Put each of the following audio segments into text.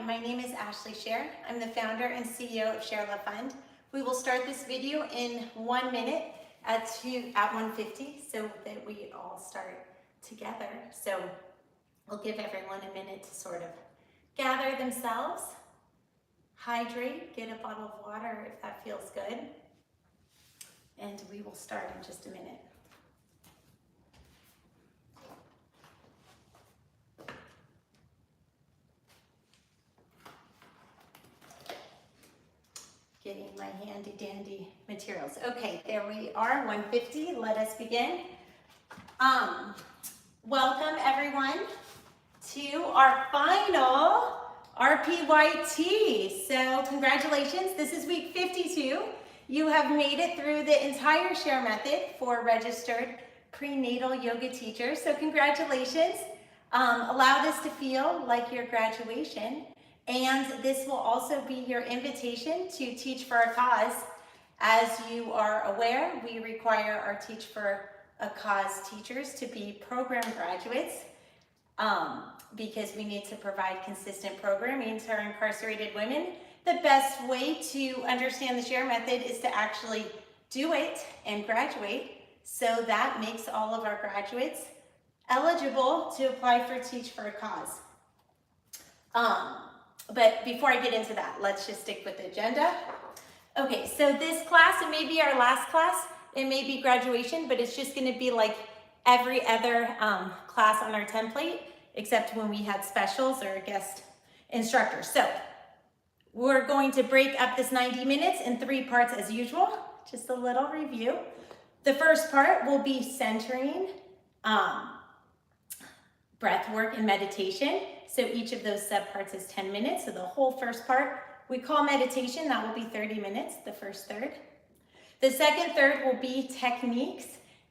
my name is Ashley Share. I'm the founder and CEO of ShareLove.Fund. We will start this video in 1 minute at 1:50 so that we all start together. So we'll give everyone a minute to sort of gather themselves, hydrate, get a bottle of water if that feels good, and we will start in just a minute. Getting my handy dandy materials. Okay, there we are, 1:50. Let us begin. Welcome everyone to our final RPYT. So congratulations, this is week 52. You have made it through the entire share method for registered prenatal yoga teachers. So congratulations. Allow this to feel like your graduation. And this will also be your invitation to Teach for a Cause. As you are aware, we require our Teach for a Cause teachers to be program graduates because we need to provide consistent programming to our incarcerated women. The best way to understand the share method is to actually do it and graduate. So that makes all of our graduates eligible to apply for Teach for a Cause. But before I get into that, let's just stick with the agenda. Okay, so this class, it may be our last class, it may be graduation, but it's just gonna be like every other class on our template, except when we had specials or guest instructors. So we're going to break up this 90 minutes in 3 parts as usual, just a little review. The first part will be centering, breath work and meditation. So each of those subparts is 10 minutes. So the whole first part we call meditation. That will be 30 minutes, the first third. The second third will be techniques.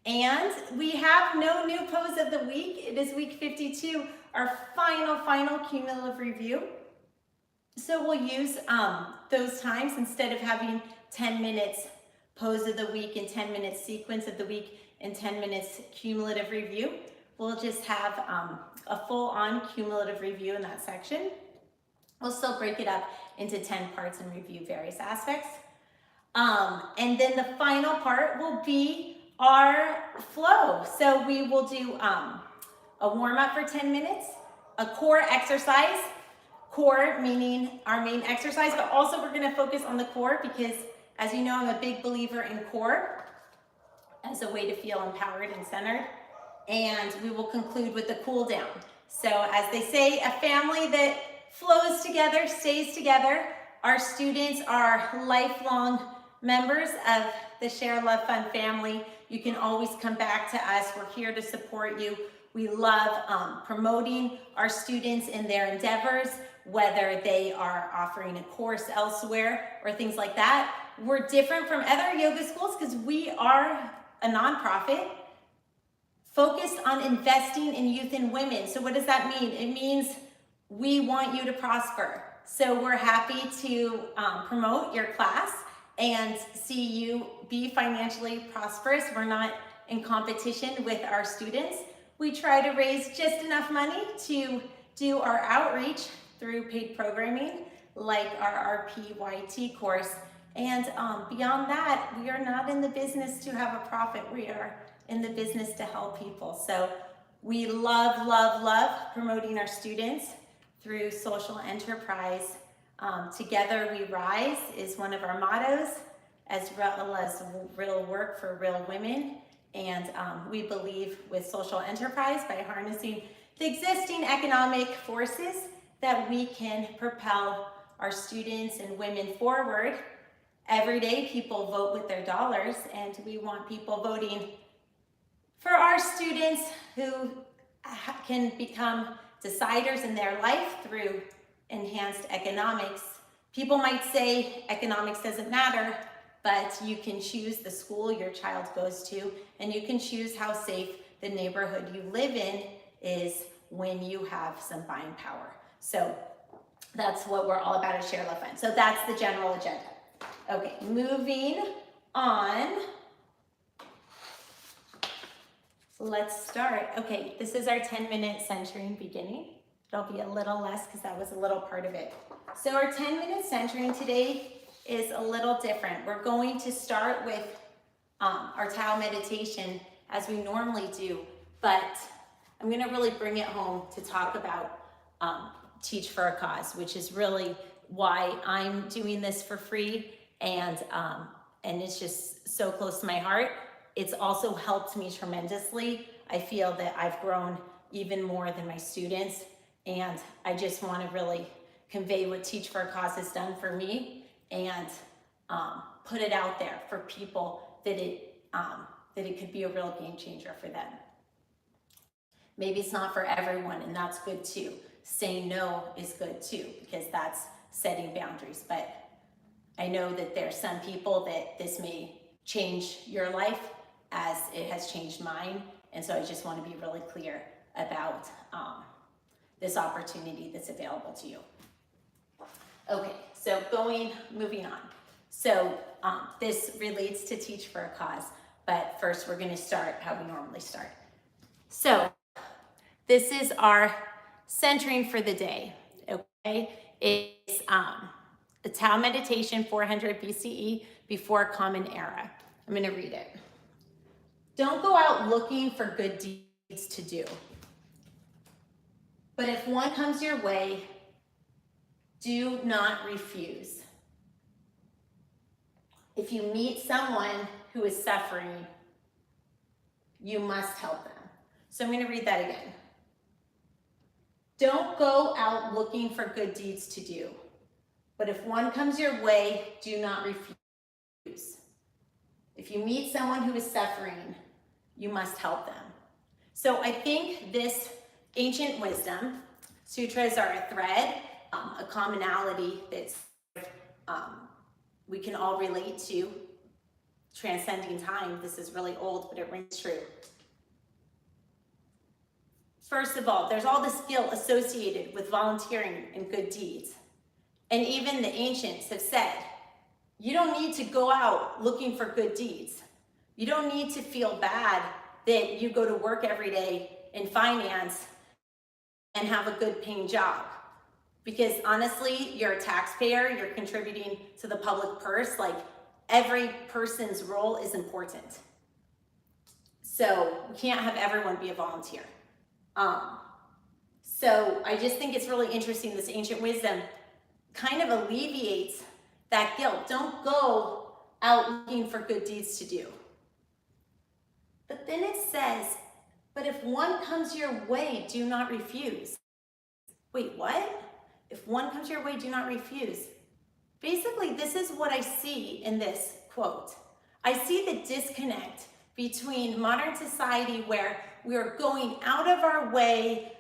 And we have no new pose of the week. It is week 52, our final cumulative review. So we'll use those times instead of having 10 minutes pose of the week and 10 minutes sequence of the week and 10 minutes cumulative review. We'll just have a full-on cumulative review in that section. We'll still break it up into 10 parts and review various aspects. And then the final part will be our flow. So we will do a warm-up for 10 minutes, a core exercise, core meaning our main exercise, but also we're gonna focus on the core because, as you know, I'm a big believer in core as a way to feel empowered and centered. And we will conclude with the cool down. So as they say, a family that flows together stays together. Our students are lifelong members of the ShareLove.Fund family. You can always come back to us. We're here to support you. We love promoting our students in their endeavors, whether they are offering a course elsewhere or things like that. We're different from other yoga schools because we are a nonprofit focused on investing in youth and women. So what does that mean? It means we want you to prosper. So we're happy to promote your class and see you be financially prosperous. We're not in competition with our students. We try to raise just enough money to do our outreach through paid programming, like our RPYT course. And beyond that, we are not in the business to have a profit. We are in the business to help people. So we love promoting our students through social enterprise. Together we rise is one of our mottos, as well as real work for real women. And we believe with social enterprise, by harnessing the existing economic forces, that we can propel our students and women forward. Every day people vote with their dollars, and we want people voting for our students who can become deciders in their life through enhanced economics. People might say economics doesn't matter, but you can choose the school your child goes to, and you can choose how safe the neighborhood you live in is when you have some buying power. So that's what we're all about at ShareLove.Fund. So that's the general agenda. Okay, moving on. Let's start. Okay, this is our 10-minute centering beginning. It'll be a little less because that was a little part of it. So our 10-minute centering today is a little different. We're going to start with our Tao meditation as we normally do, but I'm going to really bring it home to talk about Teach for a Cause, which is really why I'm doing this for free, and it's just so close to my heart. It's also helped me tremendously. I feel that I've grown even more than my students, and I just want to really convey what Teach for a Cause has done for me, and put it out there for people that it could be a real game changer for them. Maybe it's not for everyone, and that's good too. Saying no is good too, because that's setting boundaries. But I know that there's some people that this may change your life as it has changed mine. And so I just want to be really clear about this opportunity that's available to you. Okay, so moving on. So this relates to Teach for a Cause, but first we're going to start how we normally start. So this is our centering for the day, okay? It's the Tao meditation 400 BCE, before Common Era. I'm going to read it. Don't go out looking for good deeds to do, but if one comes your way, do not refuse. If you meet someone who is suffering, you must help them. So I'm going to read that again. Don't go out looking for good deeds to do, but if one comes your way, do not refuse. If you meet someone who is suffering, you must help them. So I think this ancient wisdom, sutras are a thread, a commonality that's we can all relate to, transcending time. This is really old, but it rings true. First of all, there's all this guilt associated with volunteering and good deeds. And even the ancients have said, you don't need to go out looking for good deeds. You don't need to feel bad that you go to work every day in finance and have a good paying job. Because honestly, you're a taxpayer, you're contributing to the public purse. Like, every person's role is important. So we can't have everyone be a volunteer. So I just think it's really interesting, this ancient wisdom kind of alleviates that guilt. Don't go out looking for good deeds to do. But then it says, but if one comes your way, do not refuse. Wait, what? If one comes your way, do not refuse. Basically, this is what I see in this quote. I see the disconnect between modern society, where we're going out of our way,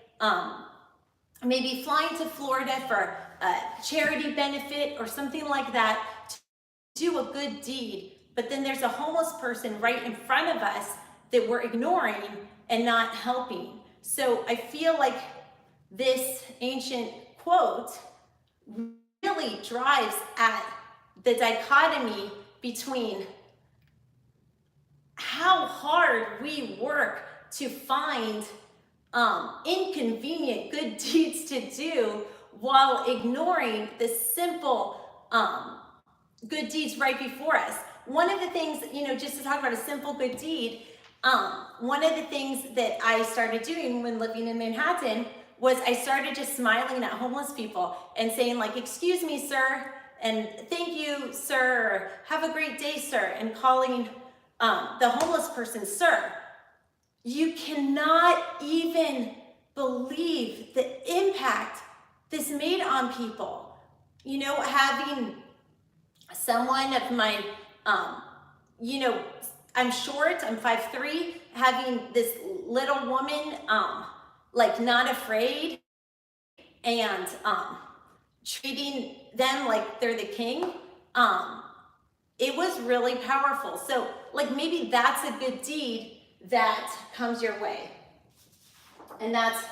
maybe flying to Florida for a charity benefit or something like that, to do a good deed, but then there's a homeless person right in front of us that we're ignoring and not helping. So I feel like this ancient quote really drives at the dichotomy between how hard we work to find inconvenient good deeds to do while ignoring the simple good deeds right before us. One of the things, just to talk about a simple good deed, one of the things that I started doing when living in Manhattan was I started just smiling at homeless people and saying, like, excuse me, sir, and thank you, sir, or have a great day, sir, and calling the homeless person sir. You cannot even believe the impact this made on people. Having someone of my, I'm short, I'm 5'3", having this little woman, not afraid, and treating them like they're the king, it was really powerful. So maybe that's a good deed that comes your way. And that's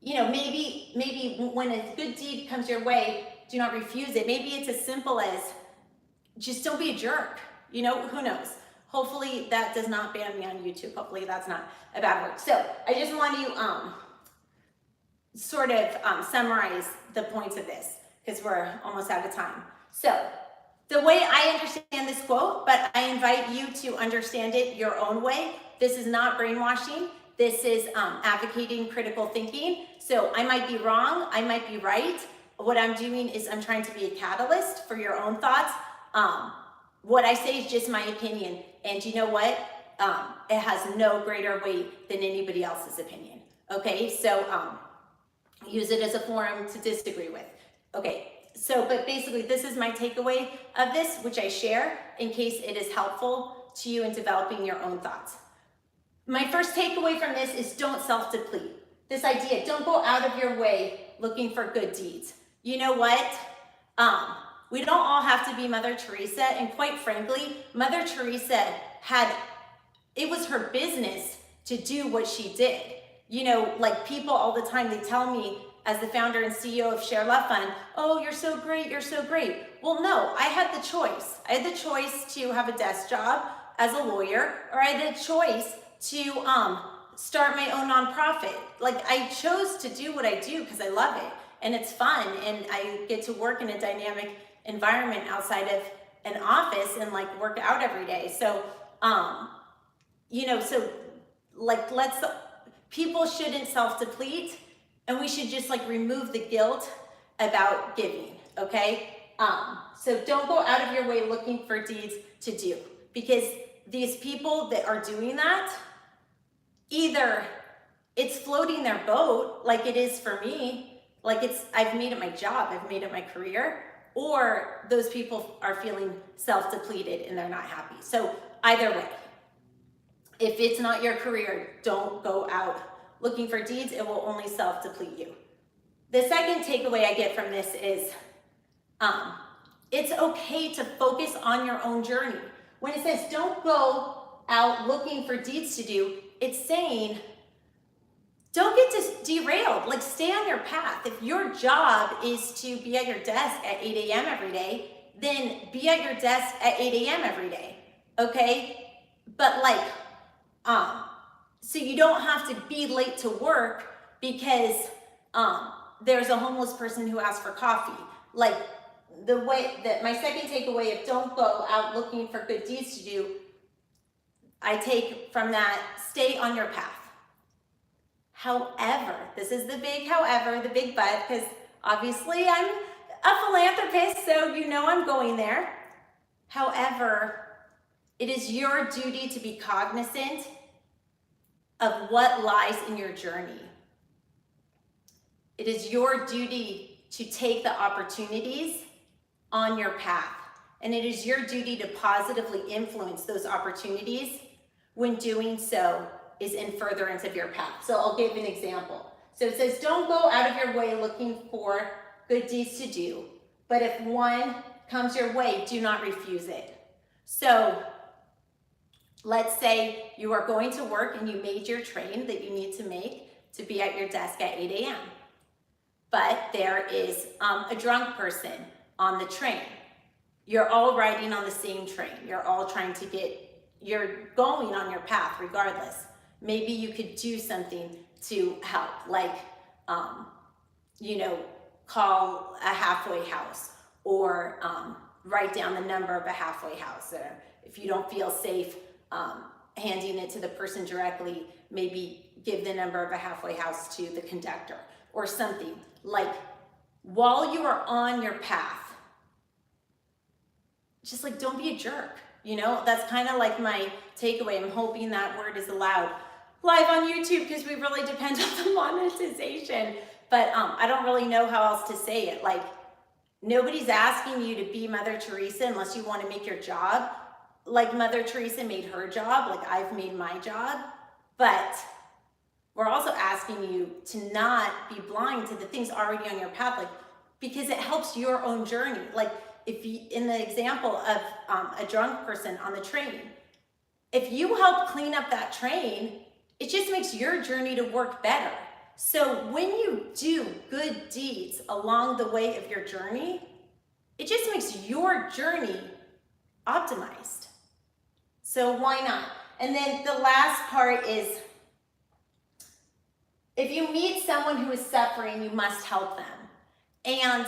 maybe when a good deed comes your way, do not refuse it. Maybe it's as simple as just don't be a jerk. Who knows? Hopefully that does not ban me on YouTube. Hopefully that's not a bad word. So I just want to sort of summarize the points of this because we're almost out of time. So the way I understand this quote, but I invite you to understand it your own way. This is not brainwashing. This is advocating critical thinking. So I might be wrong, I might be right. What I'm doing is I'm trying to be a catalyst for your own thoughts. What I say is just my opinion. And you know what? It has no greater weight than anybody else's opinion. Okay, so use it as a forum to disagree with. Okay, so but basically this is my takeaway of this, which I share in case it is helpful to you in developing your own thoughts. My first takeaway from this is don't self-deplete. This idea, don't go out of your way looking for good deeds. You know what? We don't all have to be Mother Teresa, and quite frankly, Mother Teresa it was her business to do what she did. You know, like people all the time, they tell me as the founder and CEO of ShareLove.Fund, oh, you're so great, you're so great. Well, no, I had the choice. I had the choice to have a desk job as a lawyer, or I had the choice to start my own nonprofit. Like I chose to do what I do because I love it and it's fun and I get to work in a dynamic environment outside of an office and like work out every day. So, you know, so like people shouldn't self-deplete and we should just like remove the guilt about giving, okay? So don't go out of your way looking for deeds to do because these people that are doing that, either it's floating their boat like it is for me, like I've made it my job, I've made it my career, or those people are feeling self-depleted and they're not happy. So either way, if it's not your career, don't go out looking for deeds, it will only self-deplete you. The second takeaway I get from this is it's okay to focus on your own journey. When it says don't go out looking for deeds to do, it's saying don't get derailed, like stay on your path. If your job is to be at your desk at 8 a.m. every day, then be at your desk at 8 a.m. every day, okay? But like, so you don't have to be late to work because there's a homeless person who asked for coffee. Like the way that my second takeaway of don't go out looking for good deeds to do, I take from that, stay on your path. However, this is the big however, the big but, because obviously I'm a philanthropist, so you know I'm going there. However, it is your duty to be cognizant of what lies in your journey. It is your duty to take the opportunities on your path. And it is your duty to positively influence those opportunities when doing so is in furtherance of your path. So I'll give an example. So it says, don't go out of your way looking for good deeds to do, but if one comes your way, do not refuse it. So let's say you are going to work and you made your train that you need to make to be at your desk at 8 a.m. But there is a drunk person on the train. You're all riding on the same train. You're all trying to you're going on your path regardless. Maybe you could do something to help, like, you know, call a halfway house or write down the number of a halfway house. Or if you don't feel safe handing it to the person directly, maybe give the number of a halfway house to the conductor or something. Like, while you are on your path, just like, don't be a jerk. You know, that's kind of like my takeaway. I'm hoping that word is allowed live on YouTube because we really depend on the monetization. But I don't really know how else to say it. Like, nobody's asking you to be Mother Teresa unless you want to make your job like Mother Teresa made her job, like I've made my job. But we're also asking you to not be blind to the things already on your path, like, because it helps your own journey. Like, if you, in the example of a drunk person on the train, if you help clean up that train, it just makes your journey to work better. So when you do good deeds along the way of your journey, it just makes your journey optimized. So why not? And then the last part is If you meet someone who is suffering, you must help them. And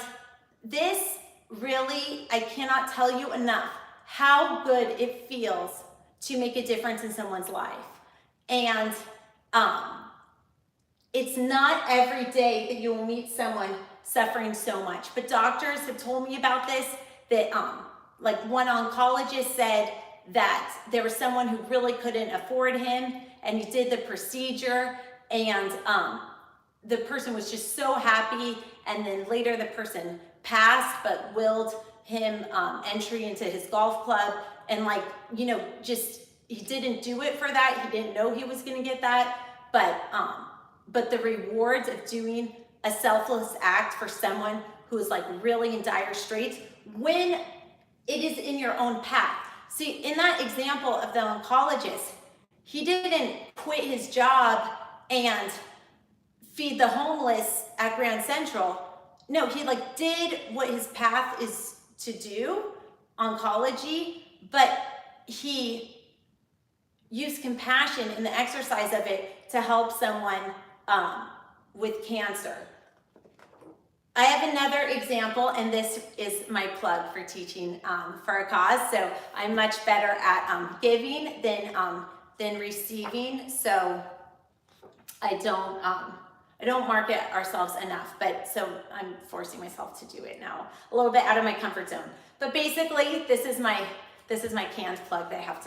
this really, I cannot tell you enough how good it feels to make a difference in someone's life. And it's not every day that you will meet someone suffering so much. But doctors have told me about this, that like one oncologist said that there was someone who really couldn't afford him, and he did the procedure, and the person was just so happy, and then later the person passed but willed him entry into his golf club, and like, you know, just he didn't do it for that. He didn't know he was going to get that, but the rewards of doing a selfless act for someone who is like really in dire straits, when it is in your own path. See, in that example of the oncologist, he didn't quit his job and feed the homeless at Grand Central. No, he like did what his path is to do, oncology, but he used compassion in the exercise of it to help someone with cancer. I have another example, and this is my plug for teaching for a cause. So I'm much better at giving than receiving. So I don't market ourselves enough, but so I'm forcing myself to do it now, a little bit out of my comfort zone. But basically, this is my canned plug that I have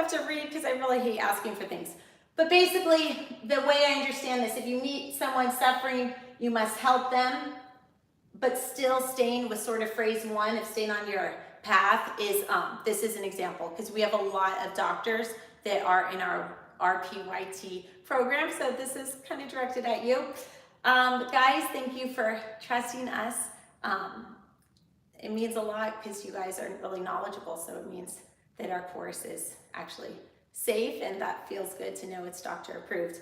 to read because I really hate asking for things. But basically, the way I understand this, if you meet someone suffering, you must help them, but still staying with sort of phrase one of staying on your path is, this is an example, because we have a lot of doctors that are in our RPYT program, so this is kind of directed at you. Guys, thank you for trusting us. It means a lot because you guys are really knowledgeable, so it means that our course is actually safe, and that feels good to know it's doctor approved.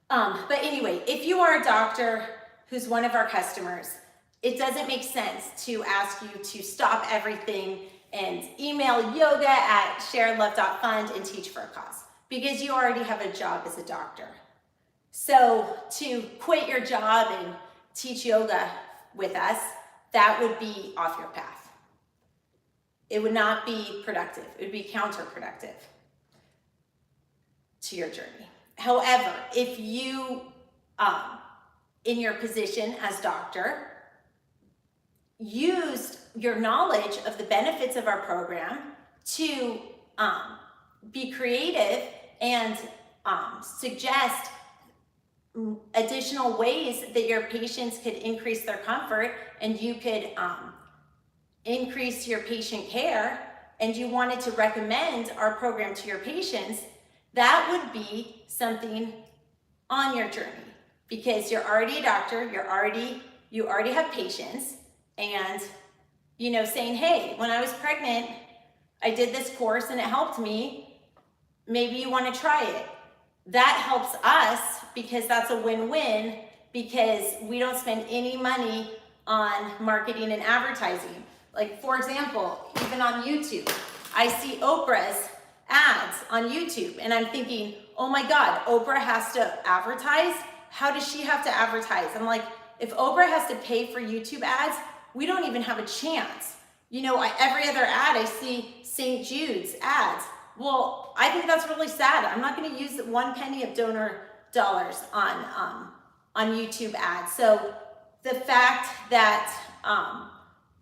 But anyway, if you are a doctor who's one of our customers, it doesn't make sense to ask you to stop everything and email yoga@ShareLove.Fund and teach for a cause, because you already have a job as a doctor. So to quit your job and teach yoga with us, that would be off your path. It would not be productive. It would be counterproductive to your journey. However, if you, in your position as doctor, used your knowledge of the benefits of our program to be creative and suggest additional ways that your patients could increase their comfort, and you could increase your patient care, and you wanted to recommend our program to your patients, that would be something on your journey, because you're already a doctor, you already have patients, and you know, saying, hey, when I was pregnant, I did this course and it helped me. Maybe you want to try it. That helps us because that's a win-win, because we don't spend any money on marketing and advertising. Like, for example, even on YouTube, I see Oprah's ads on YouTube, and I'm thinking, oh my God, Oprah has to advertise? How does she have to advertise? I'm like, if Oprah has to pay for YouTube ads, we don't even have a chance. You know, every other ad I see St. Jude's ads. Well, I think that's really sad. I'm not going to use 1 penny of donor dollars on YouTube ads. So the fact that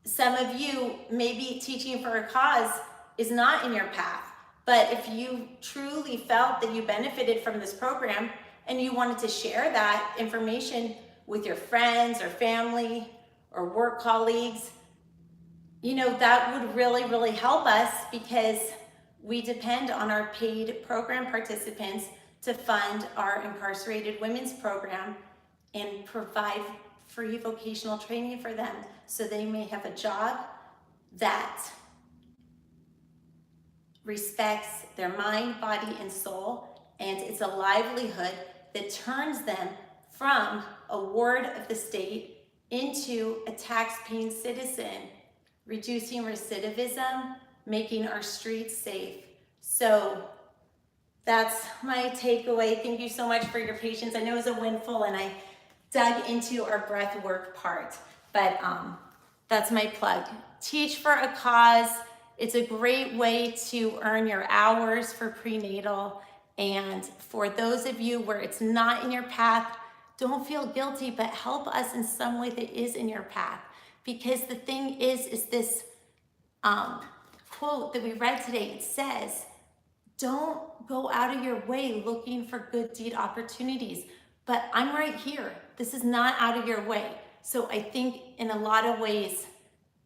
some of you may be teaching for a cause is not in your path, but if you truly felt that you benefited from this program and you wanted to share that information with your friends or family or work colleagues, you know, that would really, really help us, because we depend on our paid program participants to fund our incarcerated women's program and provide free vocational training for them so they may have a job that respects their mind, body, and soul, and it's a livelihood that turns them from a ward of the state into a tax-paying citizen, reducing recidivism, making our streets safe. So that's my takeaway. Thank you so much for your patience. I know it was a windful and I dug into our breath work part, but that's my plug. Teach for a cause. It's a great way to earn your hours for prenatal. And for those of you where it's not in your path, don't feel guilty, but help us in some way that is in your path. Because the thing is this quote that we read today, it says, don't go out of your way looking for good deed opportunities. But I'm right here. This is not out of your way. So I think in a lot of ways,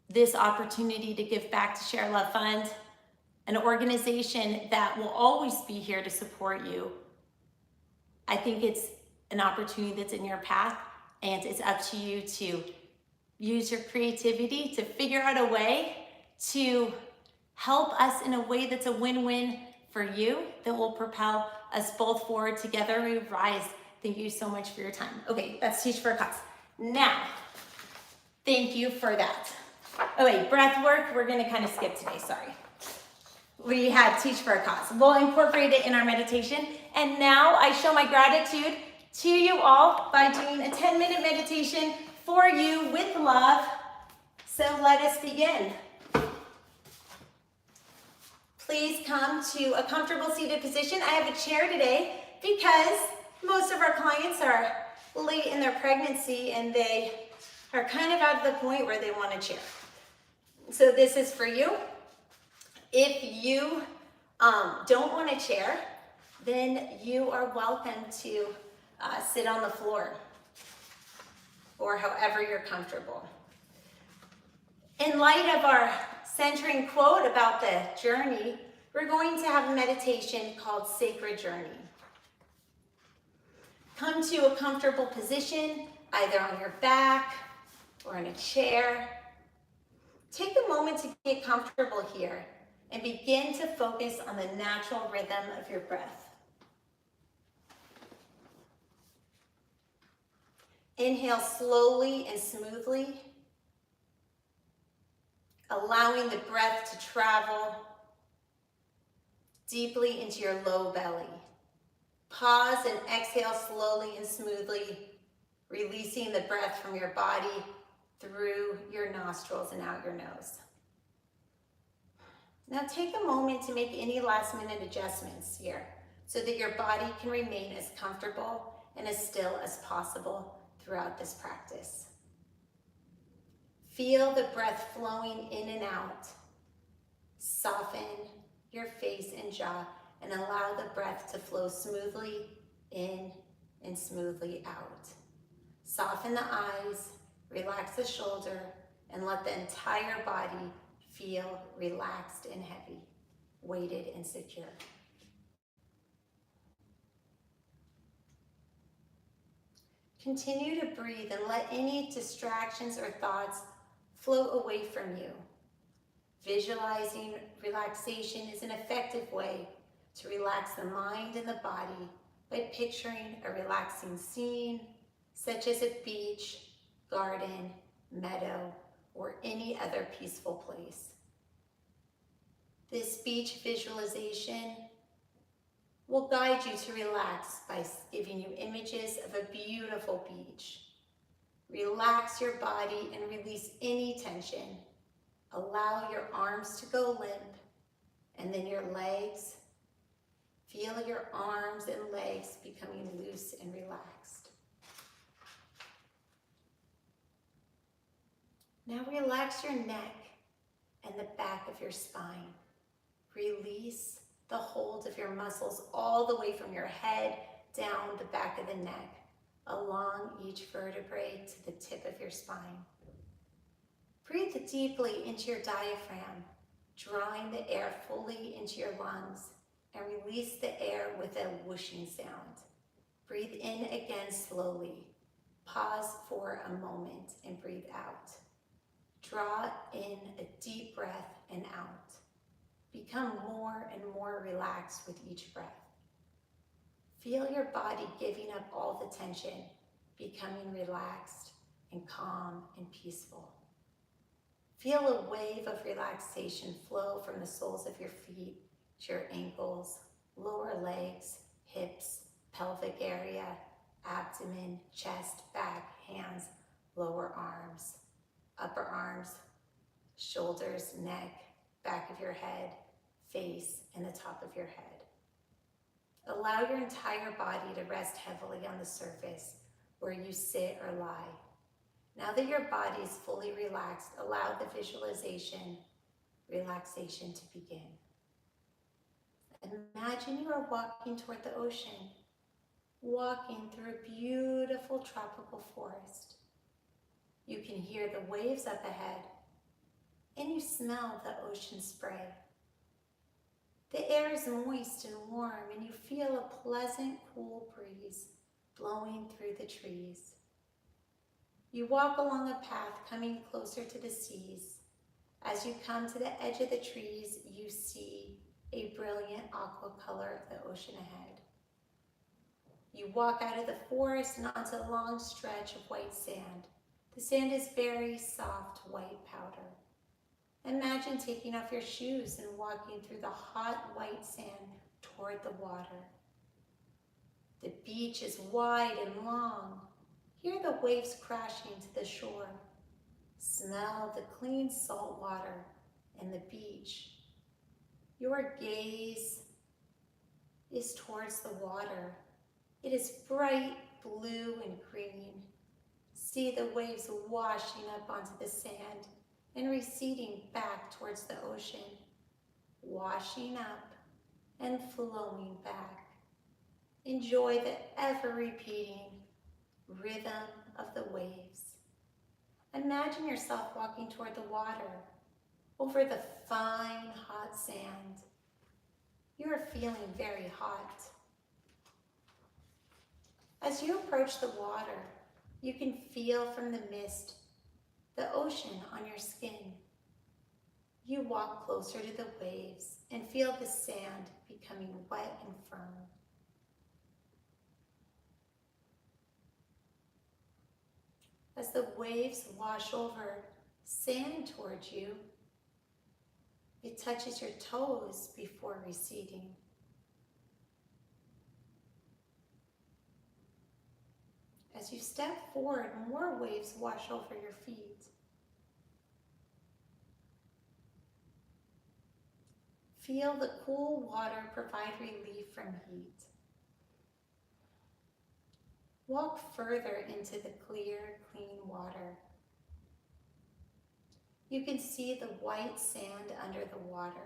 this opportunity to give back to Share Love Fund, an organization that will always be here to support you, I think it's an opportunity that's in your path, and it's up to you to use your creativity to figure out a way to help us in a way that's a win-win for you, that will propel us both forward. Together we rise. Thank you so much for your time. Okay, that's Teach for a Cause. Now, thank you for that. Okay, breath work, we're gonna kind of skip today, sorry. We had Teach for a Cause. We'll incorporate it in our meditation. And now I show my gratitude to you all by doing a 10-minute meditation for you with love. So let us begin. Please come to a comfortable seated position. I have a chair today because most of our clients are late in their pregnancy and they are kind of at the point where they want a chair. So this is for you. If you don't want a chair, then you are welcome to sit on the floor or however you're comfortable. In light of our centering quote about the journey, we're going to have a meditation called Sacred Journey. Come to a comfortable position, either on your back or in a chair. Take a moment to get comfortable here and begin to focus on the natural rhythm of your breath. Inhale slowly and smoothly, allowing the breath to travel deeply into your low belly. Pause and exhale slowly and smoothly, releasing the breath from your body through your nostrils and out your nose. Now take a moment to make any last-minute adjustments here so that your body can remain as comfortable and as still as possible throughout this practice. Feel the breath flowing in and out. Soften your face and jaw and allow the breath to flow smoothly in and smoothly out. Soften the eyes, relax the shoulder, and let the entire body feel relaxed and heavy, weighted and secure. Continue to breathe and let any distractions or thoughts float away from you. Visualizing relaxation is an effective way to relax the mind and the body by picturing a relaxing scene, such as a beach, garden, meadow, or any other peaceful place. This beach visualization will guide you to relax by giving you images of a beautiful beach. Relax your body and release any tension. Allow your arms to go limp, and then your legs. Feel your arms and legs becoming loose and relaxed. Now relax your neck and the back of your spine. Release the hold of your muscles all the way from your head down the back of the neck, along each vertebrae to the tip of your spine. Breathe deeply into your diaphragm, drawing the air fully into your lungs, and release the air with a whooshing sound. Breathe in again slowly. Pause for a moment and breathe out. Draw in a deep breath and out. Become more and more relaxed with each breath. Feel your body giving up all the tension, becoming relaxed and calm and peaceful. Feel a wave of relaxation flow from the soles of your feet to your ankles, lower legs, hips, pelvic area, abdomen, chest, back, hands, lower arms, upper arms, shoulders, neck, back of your head, face, and the top of your head. Allow your entire body to rest heavily on the surface where you sit or lie. Now that your body is fully relaxed, allow the relaxation to begin. Imagine you are walking toward the ocean, walking through a beautiful tropical forest. You can hear the waves up ahead, and you smell the ocean spray. The air is moist and warm, and you feel a pleasant, cool breeze blowing through the trees. You walk along a path coming closer to the seas. As you come to the edge of the trees, you see a brilliant aqua color of the ocean ahead. You walk out of the forest and onto a long stretch of white sand. The sand is very soft white powder. Imagine taking off your shoes and walking through the hot white sand toward the water. The beach is wide and long. Hear the waves crashing to the shore. Smell the clean salt water and the beach. Your gaze is towards the water. It is bright blue and green. See the waves washing up onto the sand and receding back towards the ocean, washing up and flowing back. Enjoy the ever-repeating rhythm of the waves. Imagine yourself walking toward the water, over the fine, hot sand. You are feeling very hot. As you approach the water, you can feel from the mist the ocean on your skin. You walk closer to the waves and feel the sand becoming wet and firm. As the waves wash over sand towards you, it touches your toes before receding. As you step forward, more waves wash over your feet. Feel the cool water provide relief from heat. Walk further into the clear, clean water. You can see the white sand under the water.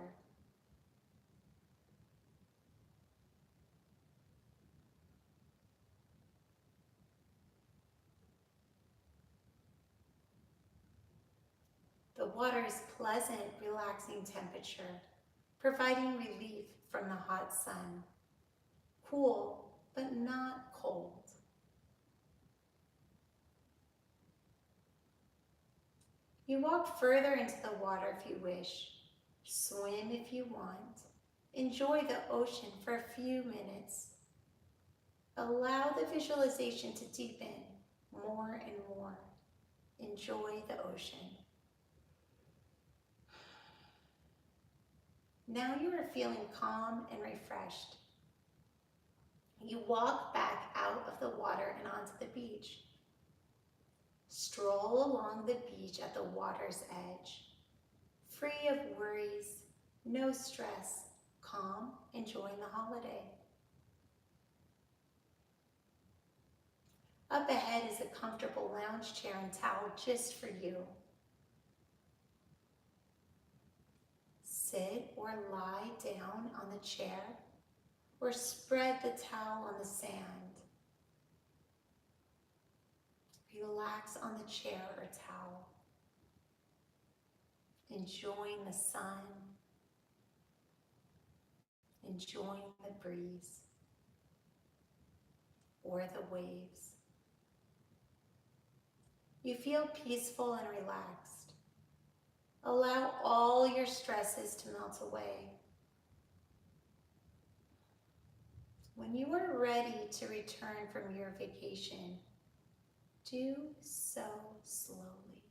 The water is pleasant, relaxing temperature, providing relief from the hot sun. Cool, but not cold. You walk further into the water if you wish. Swim if you want. Enjoy the ocean for a few minutes. Allow the visualization to deepen more and more. Enjoy the ocean. Now you are feeling calm and refreshed. You walk back out of the water and onto the beach. Stroll along the beach at the water's edge. Free of worries, no stress, calm, enjoying the holiday. Up ahead is a comfortable lounge chair and towel just for you. Sit or lie down on the chair or spread the towel on the sand. Relax on the chair or towel, enjoying the sun, enjoying the breeze or the waves. You feel peaceful and relaxed. Allow all your stresses to melt away. When you are ready to return from your vacation, do so slowly.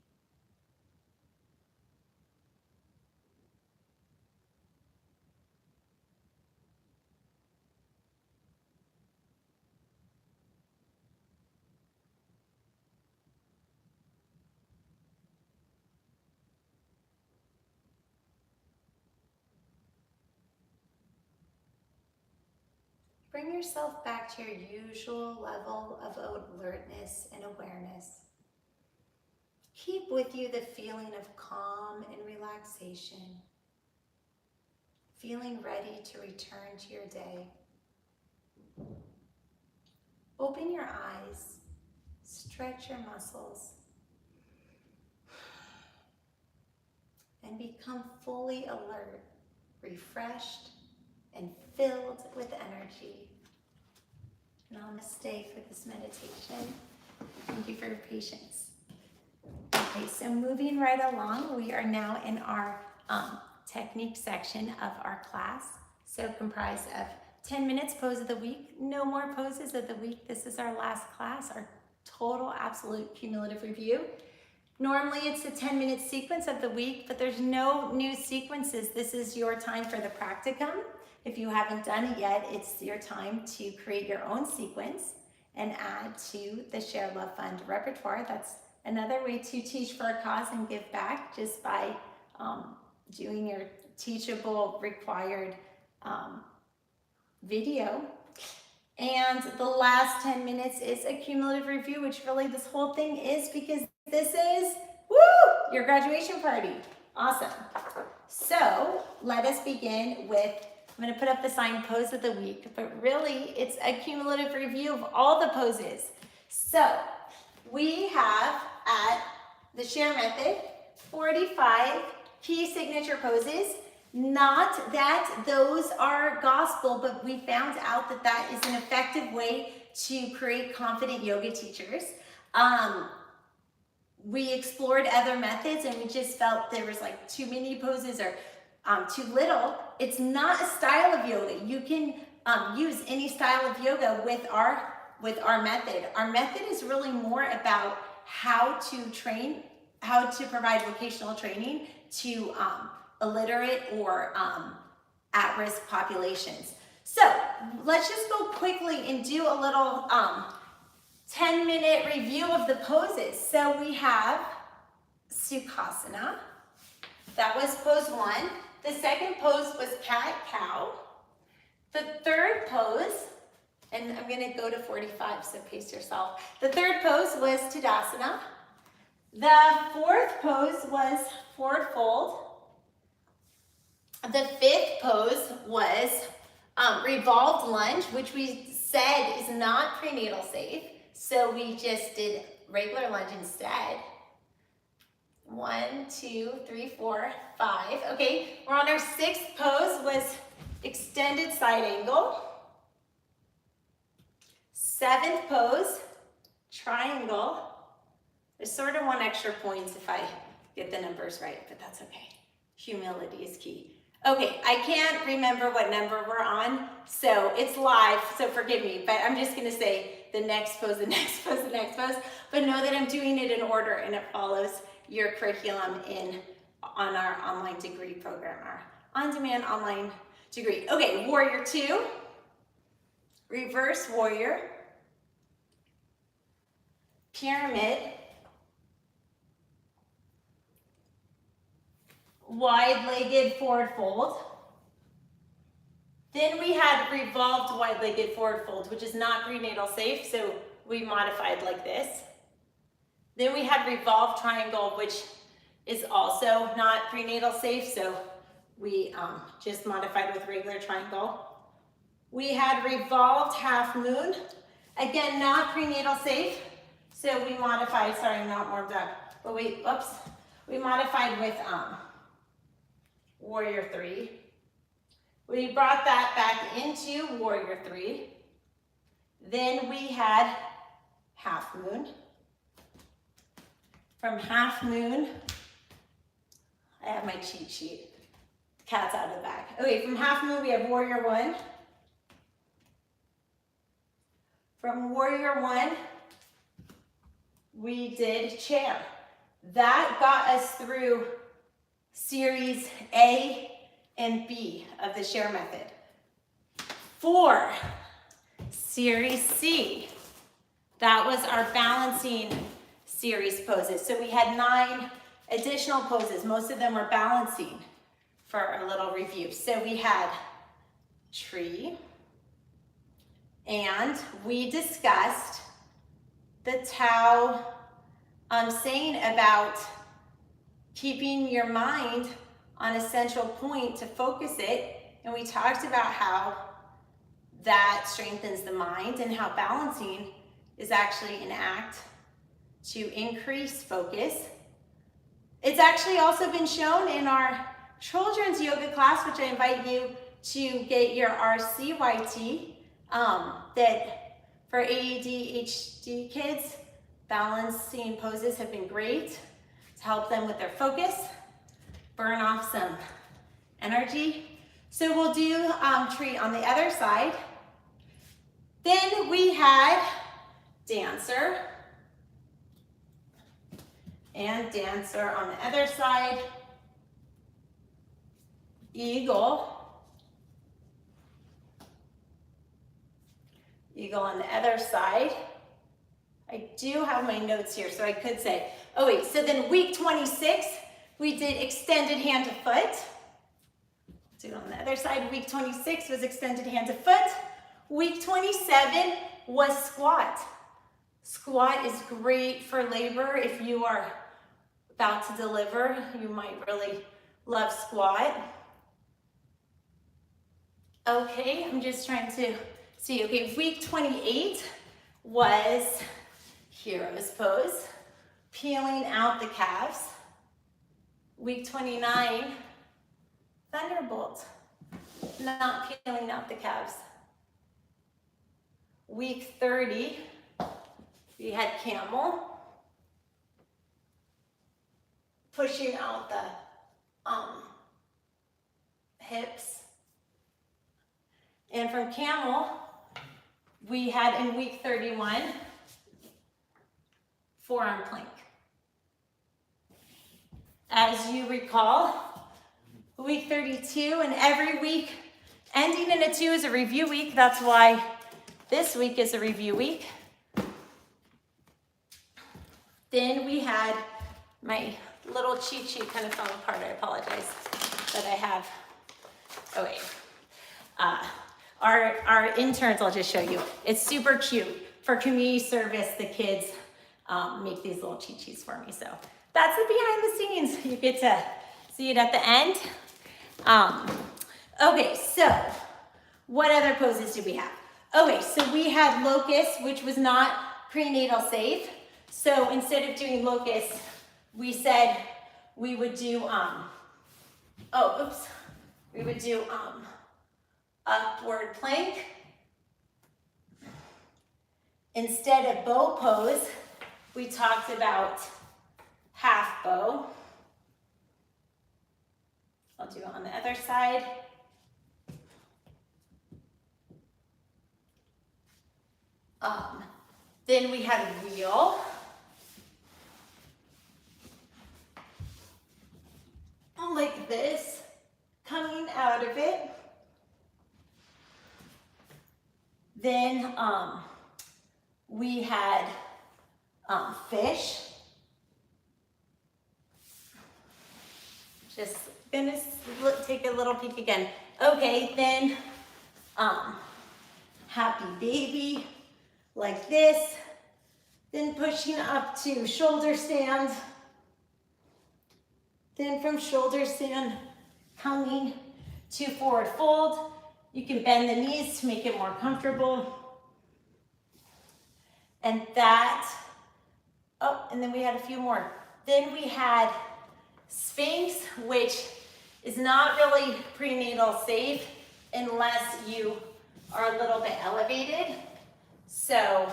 bring yourself back to your usual level of alertness and awareness. Keep with you the feeling of calm and relaxation, feeling ready to return to your day. Open your eyes, stretch your muscles, and become fully alert, refreshed, and filled with energy. Namaste for this meditation. Thank you for your patience. Okay, so moving right along, we are now in our technique section of our class. So comprised of 10 minutes pose of the week, no more poses of the week. This is our last class, our total absolute cumulative review. Normally it's a 10-minute sequence of the week, but there's no new sequences. This is your time for the practicum. If you haven't done it yet, it's your time to create your own sequence and add to the Share Love Fund repertoire. That's another way to teach for a cause and give back, just by doing your teachable required video. And the last 10 minutes is a cumulative review, which really this whole thing is, because this is, woo, your graduation party. Awesome. So let us begin with, I'm going to put up the sign pose of the week, but really it's a cumulative review of all the poses. So we have at the Share method 45 key signature poses. Not that those are gospel, but we found out that that is an effective way to create confident yoga teachers. We explored other methods and we just felt there was like too many poses or too little. It's not a style of yoga. You can use any style of yoga with our method. Our method is really more about how to train, how to provide vocational training to illiterate or at-risk populations. So let's just go quickly and do a little 10-minute review of the poses. So we have Sukhasana. That was pose 1. The second pose was cat-cow. The third pose, and I'm going to go to 45, so pace yourself. The third pose was Tadasana. The fourth pose was forward fold. The fifth pose was revolved lunge, which we said is not prenatal safe. So we just did regular lunge instead. 1, 2, 3, 4, 5. Okay, we're on our sixth pose, was extended side angle. Seventh pose, triangle. There's sort of 1 extra point if I get the numbers right, but that's okay. Humility is key. Okay, I can't remember what number we're on, so it's live, so forgive me, but I'm just gonna say the next pose, the next pose, the next pose, but know that I'm doing it in order and it follows your curriculum on our online degree program, our on-demand online degree. Okay, warrior 2, reverse warrior, pyramid, wide-legged forward fold. Then we had revolved wide-legged forward fold, which is not prenatal safe, so we modified like this. Then we had revolved triangle, which is also not prenatal safe, so we just modified with regular triangle. We had revolved half moon, again, not prenatal safe, so we modified, sorry, I'm not warmed up, but we modified with warrior 3. We brought that back into warrior 3. Then we had half moon. From half moon, I have my cheat sheet. The cat's out of the bag. Okay, from half moon we have warrior 1. From warrior 1, we did chair. That got us through series A and B of the Share method. For series C, that was our balancing series poses. So we had 9 additional poses. Most of them were balancing for a little review. So we had tree, And we discussed the Tao saying about keeping your mind on a central point to focus it. And we talked about how that strengthens the mind and how balancing is actually an act to increase focus. It's actually also been shown in our children's yoga class, which I invite you to get your RCYT, that for ADHD kids, balancing poses have been great to help them with their focus, burn off some energy. So we'll do tree on the other side. Then we had dancer and dancer on the other side, eagle, eagle on the other side. I do have my notes here, so I could say, oh wait, so then week 26, we did extended hand to foot. Do it on the other side. Week 26 was extended hand to foot. Week 27 was squat. Squat is great for labor. If you are about to deliver, you might really love squat. Okay, I'm just trying to see. Okay, week 28 was hero's pose, peeling out the calves. Week 29, thunderbolt, not peeling out the calves. Week 30, we had camel, pushing out the hips. And from camel, we had in week 31, forearm plank. As you recall, week 32, and every week ending in a 2 is a review week. That's why this week is a review week. Then we had my little cheat sheet kind of fell apart. I apologize that I have. Oh wait. Our interns, I'll just show you. It's super cute. For community service, the kids make these little cheat sheets for me. So that's the behind the scenes. You get to see it at the end. Okay, so what other poses do we have? Okay, so we had locust, which was not prenatal safe. So instead of doing locust, we said we would do, we would do upward plank. Instead of bow pose, we talked about half bow. I'll do it on the other side. Then we had a wheel. Like this, coming out of it. Then we had fish. Just gonna take a little peek again. Okay, then happy baby, like this. Then pushing up to shoulder stand. Then from shoulder stand, coming to forward fold. You can bend the knees to make it more comfortable. And that, and then we had a few more. Then we had Sphinx, which is not really prenatal safe unless you are a little bit elevated. So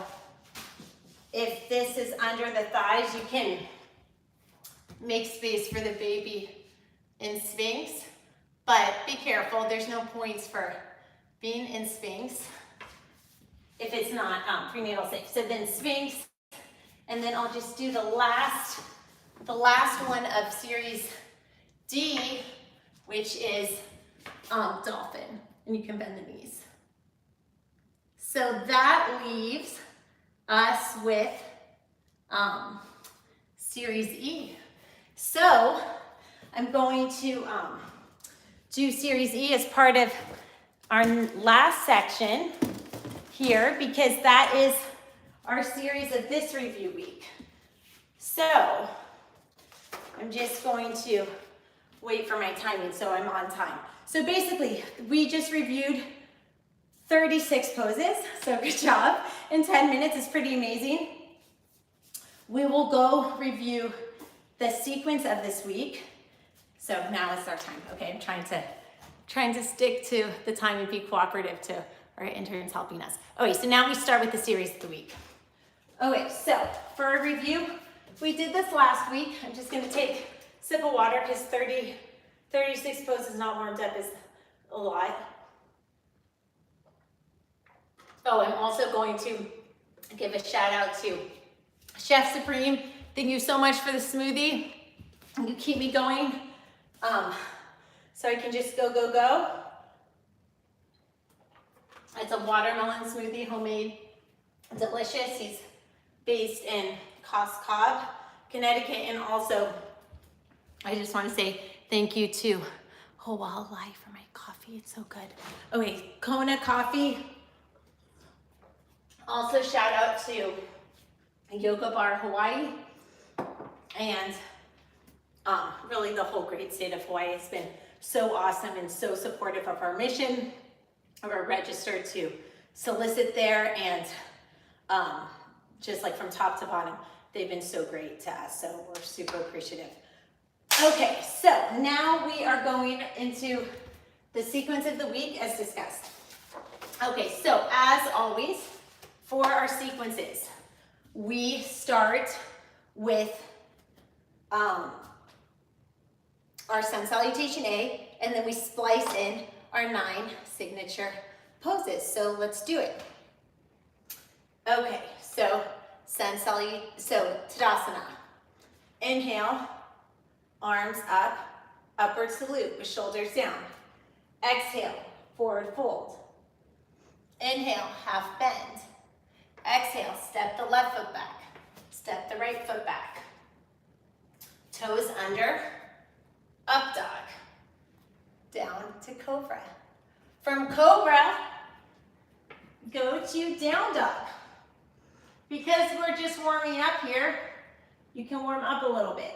if this is under the thighs, you can make space for the baby in Sphinx, but be careful, there's no points for being in Sphinx if it's not prenatal safe. So then Sphinx, and then I'll just do the last one of series D, which is dolphin, and you can bend the knees. So that leaves us with series E. So I'm going to do series E as part of our last section here because that is our series of this review week. So I'm just going to wait for my timing so I'm on time. So basically, we just reviewed 36 poses, so good job. In 10 minutes is pretty amazing. We will go review the sequence of this week. So now is our time. Okay, I'm trying to stick to the time and be cooperative to our interns helping us. Okay, so now we start with the series of the week. Okay, so for a review, we did this last week. I'm just gonna take a sip of water because 36 poses not warmed up is a lot. Oh, I'm also going to give a shout out to Chef Supreme. Thank you so much for the smoothie. You keep me going so I can just go. It's a watermelon smoothie, homemade, delicious. He's based in Cobb, Connecticut, and also I just want to say thank you to Hawaii for my coffee. It's so good. Okay, Kona Coffee. Also shout out to Yoga Bar Hawaii and really the whole great state of Hawaii has been so awesome and so supportive of our mission. We're registered to solicit there and just like from top to bottom, they've been so great to us. So we're super appreciative. Okay, so now we are going into the sequence of the week as discussed. Okay, so as always, for our sequences, we start with our sun salutation A, and then we splice in our 9 signature poses. So let's do it. Okay, so Tadasana. Inhale, arms up, upward salute with shoulders down. Exhale, forward fold. Inhale, half bend. Exhale, step the left foot back, step the right foot back. Toes under, up dog, down to cobra. From cobra, go to down dog. Because we're just warming up here, you can warm up a little bit.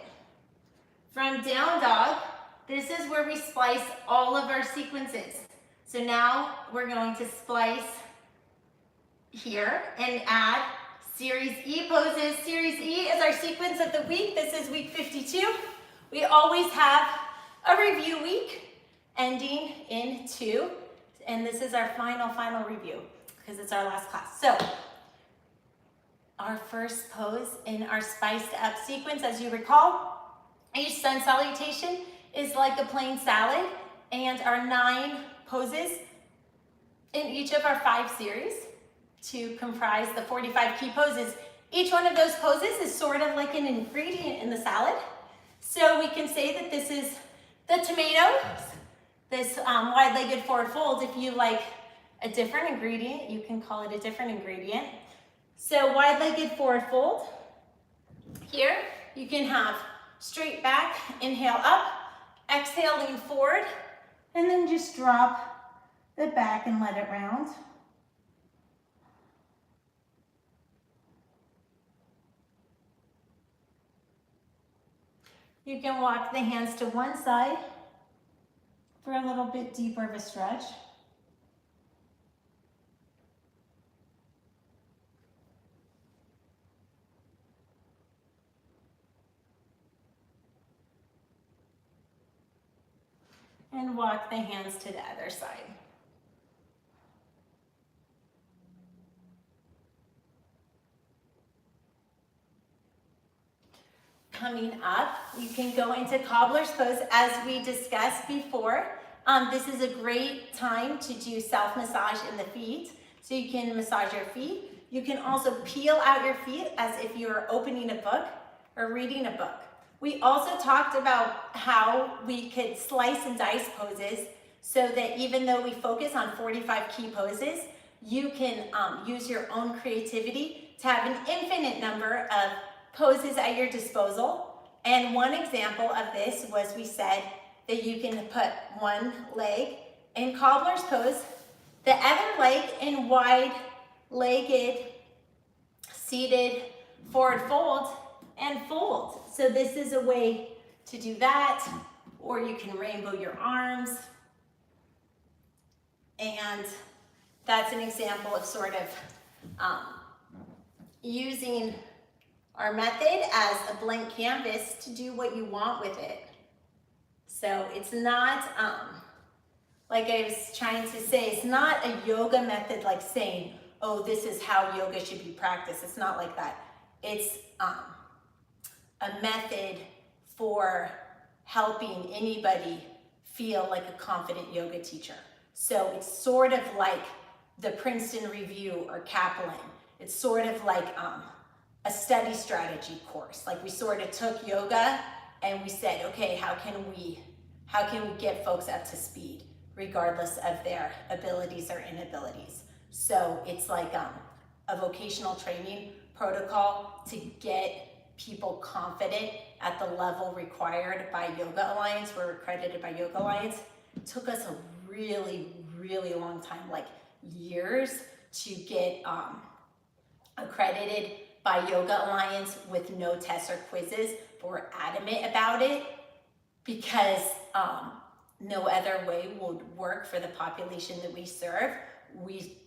From down dog, this is where we splice all of our sequences. So now we're going to splice here and add Series E poses. Series E is our sequence of the week. This is week 52. We always have a review week ending in 2, and this is our final review because it's our last class. So our first pose in our spiced up sequence, as you recall, each sun salutation is like a plain salad, and our 9 poses in each of our 5 series to comprise the 45 key poses. Each one of those poses is sort of like an ingredient in the salad. So we can say that this is the tomato, this wide-legged forward fold. If you like a different ingredient, you can call it a different ingredient. So wide-legged forward fold. Here, you can have straight back, inhale up, exhale, lean forward, and then just drop the back and let it round. You can walk the hands to one side for a little bit deeper of a stretch. And walk the hands to the other side. Coming up, you can go into cobbler's pose as we discussed before. This is a great time to do self-massage in the feet. So you can massage your feet. You can also peel out your feet as if you were opening a book or reading a book. We also talked about how we could slice and dice poses so that even though we focus on 45 key poses, you can use your own creativity to have an infinite number of poses at your disposal. And one example of this was we said that you can put one leg in cobbler's pose, the other leg in wide legged, seated, forward fold, and fold. So this is a way to do that, or you can rainbow your arms. And that's an example of sort of using our method as a blank canvas to do what you want with it. So it's not, like I was trying to say, it's not a yoga method like saying, oh, this is how yoga should be practiced. It's not like that. It's a method for helping anybody feel like a confident yoga teacher. So it's sort of like the Princeton Review or Kaplan. It's sort of like a study strategy course. Like we sort of took yoga and we said, okay, how can we get folks up to speed regardless of their abilities or inabilities? So it's like a vocational training protocol to get people confident at the level required by Yoga Alliance. We're accredited by Yoga Alliance. It took us a really, really long time, like years, to get accredited by Yoga Alliance with no tests or quizzes, but we're adamant about it because no other way would work for the population that we serve. We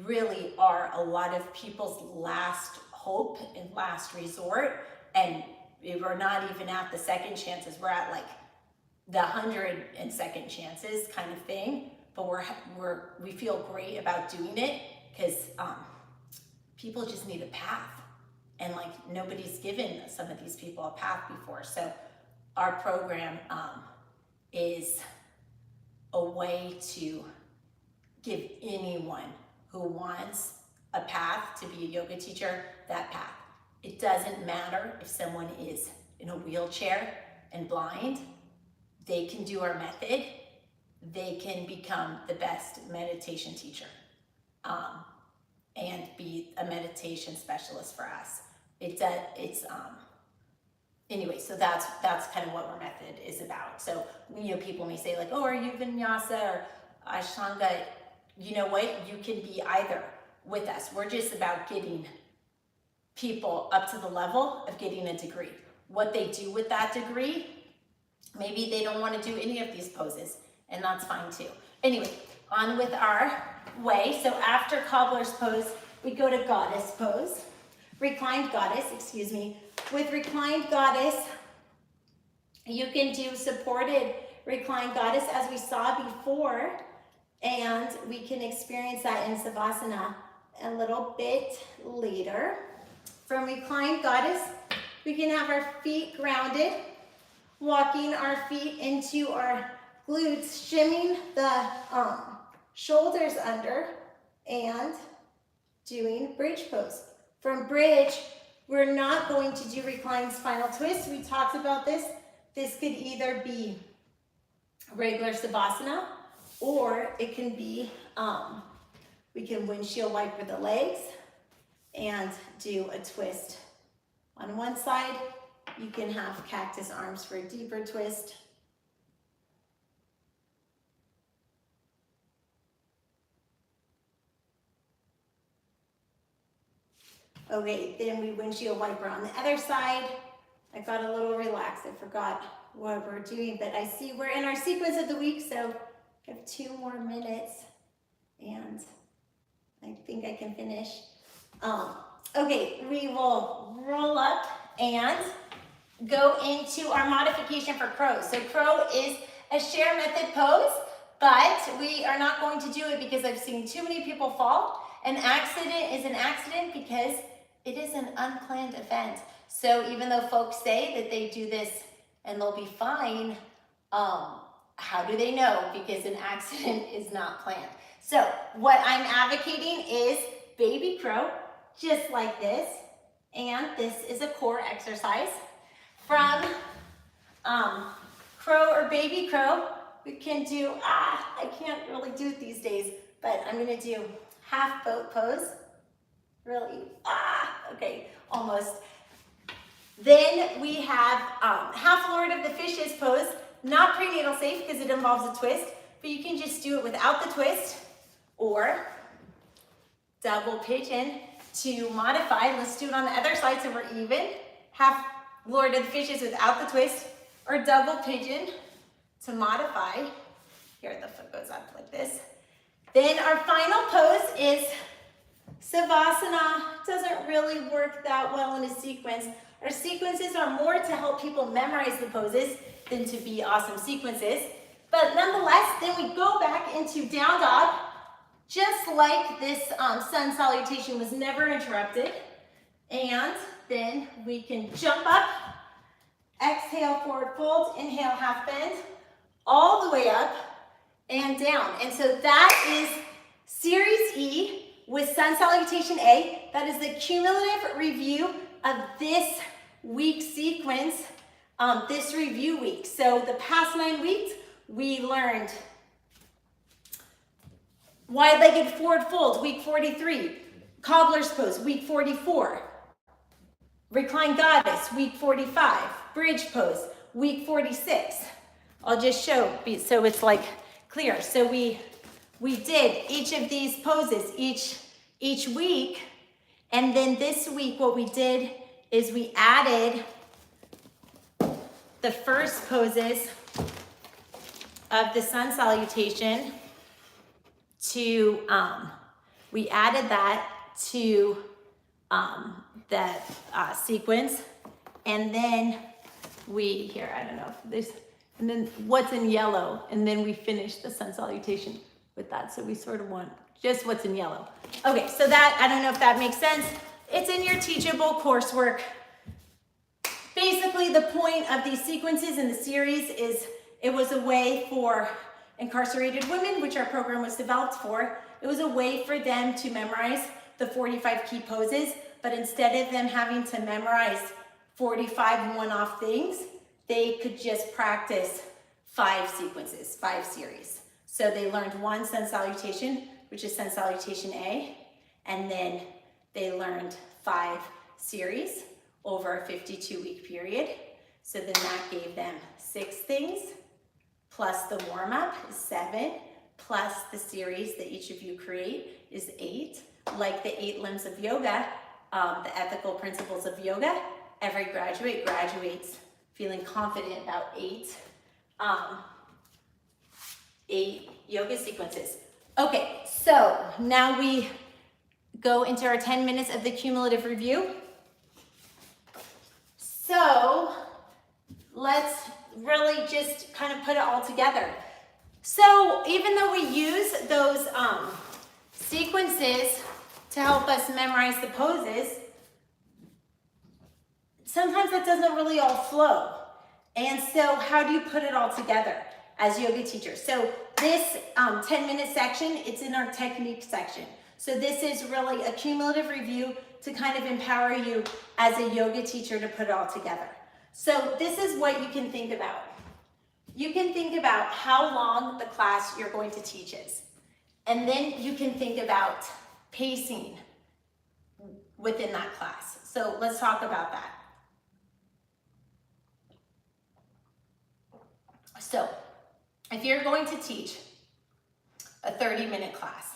really are a lot of people's last hope and last resort, and we're not even at the second chances. We're at like the 102nd chances kind of thing, but we feel great about doing it because people just need a path, and like nobody's given some of these people a path before. So our program is a way to give anyone who wants a path to be a yoga teacher that path. It doesn't matter if someone is in a wheelchair and blind. They can do our method. They can become the best meditation teacher and be a meditation specialist for us. Anyway, so that's kind of what our method is about. So, people may say like, oh, are you vinyasa or ashtanga? You know what? You can be either with us. We're just about getting people up to the level of getting a degree. What they do with that degree, maybe they don't want to do any of these poses, and that's fine too. Anyway, on with our way. So after cobbler's pose, we go to goddess pose. Reclined goddess, excuse me. With reclined goddess, you can do supported reclined goddess as we saw before, and we can experience that in Savasana a little bit later. From reclined goddess, we can have our feet grounded, walking our feet into our glutes, shimming the shoulders under, and doing bridge pose. From bridge, we're not going to do reclined spinal twist. We talked about this. This could either be regular Savasana, or it can be, we can windshield wiper the legs and do a twist on one side. You can have cactus arms for a deeper twist. Okay, then we windshield wiper on the other side. I got a little relaxed. I forgot what we're doing, but I see we're in our sequence of the week, so I have 2 more minutes, and I think I can finish. Okay, we will roll up and go into our modification for crow. So crow is a share method pose, but we are not going to do it because I've seen too many people fall. An accident is an accident because it is an unplanned event. So even though folks say that they do this and they'll be fine, how do they know? Because an accident is not planned. So what I'm advocating is baby crow, just like this. And this is a core exercise. From crow or baby crow, we can do, I can't really do it these days, but I'm gonna do half boat pose. Really, okay, almost. Then we have half Lord of the Fishes pose, not prenatal safe because it involves a twist, but you can just do it without the twist, or double pigeon to modify. Let's do it on the other side so we're even. Half Lord of the Fishes without the twist, or double pigeon to modify. Here the foot goes up like this. Then our final pose is Savasana. Doesn't really work that well in a sequence. Our sequences are more to help people memorize the poses than to be awesome sequences. But nonetheless, then we go back into down dog, just like this sun salutation was never interrupted. And then we can jump up, exhale, forward fold, inhale, half bend, all the way up and down. And so that is Series E with Sun Salutation A. That is the cumulative review of this week sequence, this review week. So the past 9 weeks, we learned wide-legged forward fold, week 43, cobbler's pose, week 44, reclined goddess, week 45, bridge pose, week 46. I'll just show so it's like clear. So we did each of these poses each week, and then this week what we did is we added the first poses of the sun salutation to we added that to the sequence, and then I don't know if this, and then what's in yellow, and then we finished the sun salutation with that. So we sort of want just what's in yellow. Okay, so that, I don't know if that makes sense. It's in your teachable coursework. Basically, the point of these sequences in the series is it was a way for incarcerated women, which our program was developed for, it was a way for them to memorize the 45 key poses, but instead of them having to memorize 45 one-off things, they could just practice 5 sequences, 5 series. So they learned one sun salutation, which is sun salutation A, and then they learned 5 series over a 52-week period. So then that gave them 6 things, plus the warm-up is 7, plus the series that each of you create is 8. Like the 8 limbs of yoga, the ethical principles of yoga, every graduate graduates feeling confident about 8 yoga sequences. Okay, so now we go into our 10 minutes of the cumulative review. So let's really just kind of put it all together. So even though we use those sequences to help us memorize the poses, sometimes that doesn't really all flow. And so how do you put it all together as yoga teachers? So this 10-minute section, it's in our technique section. So this is really a cumulative review to kind of empower you as a yoga teacher to put it all together. So this is what you can think about. You can think about how long the class you're going to teach is. And then you can think about pacing within that class. So let's talk about that. So if you're going to teach a 30-minute class,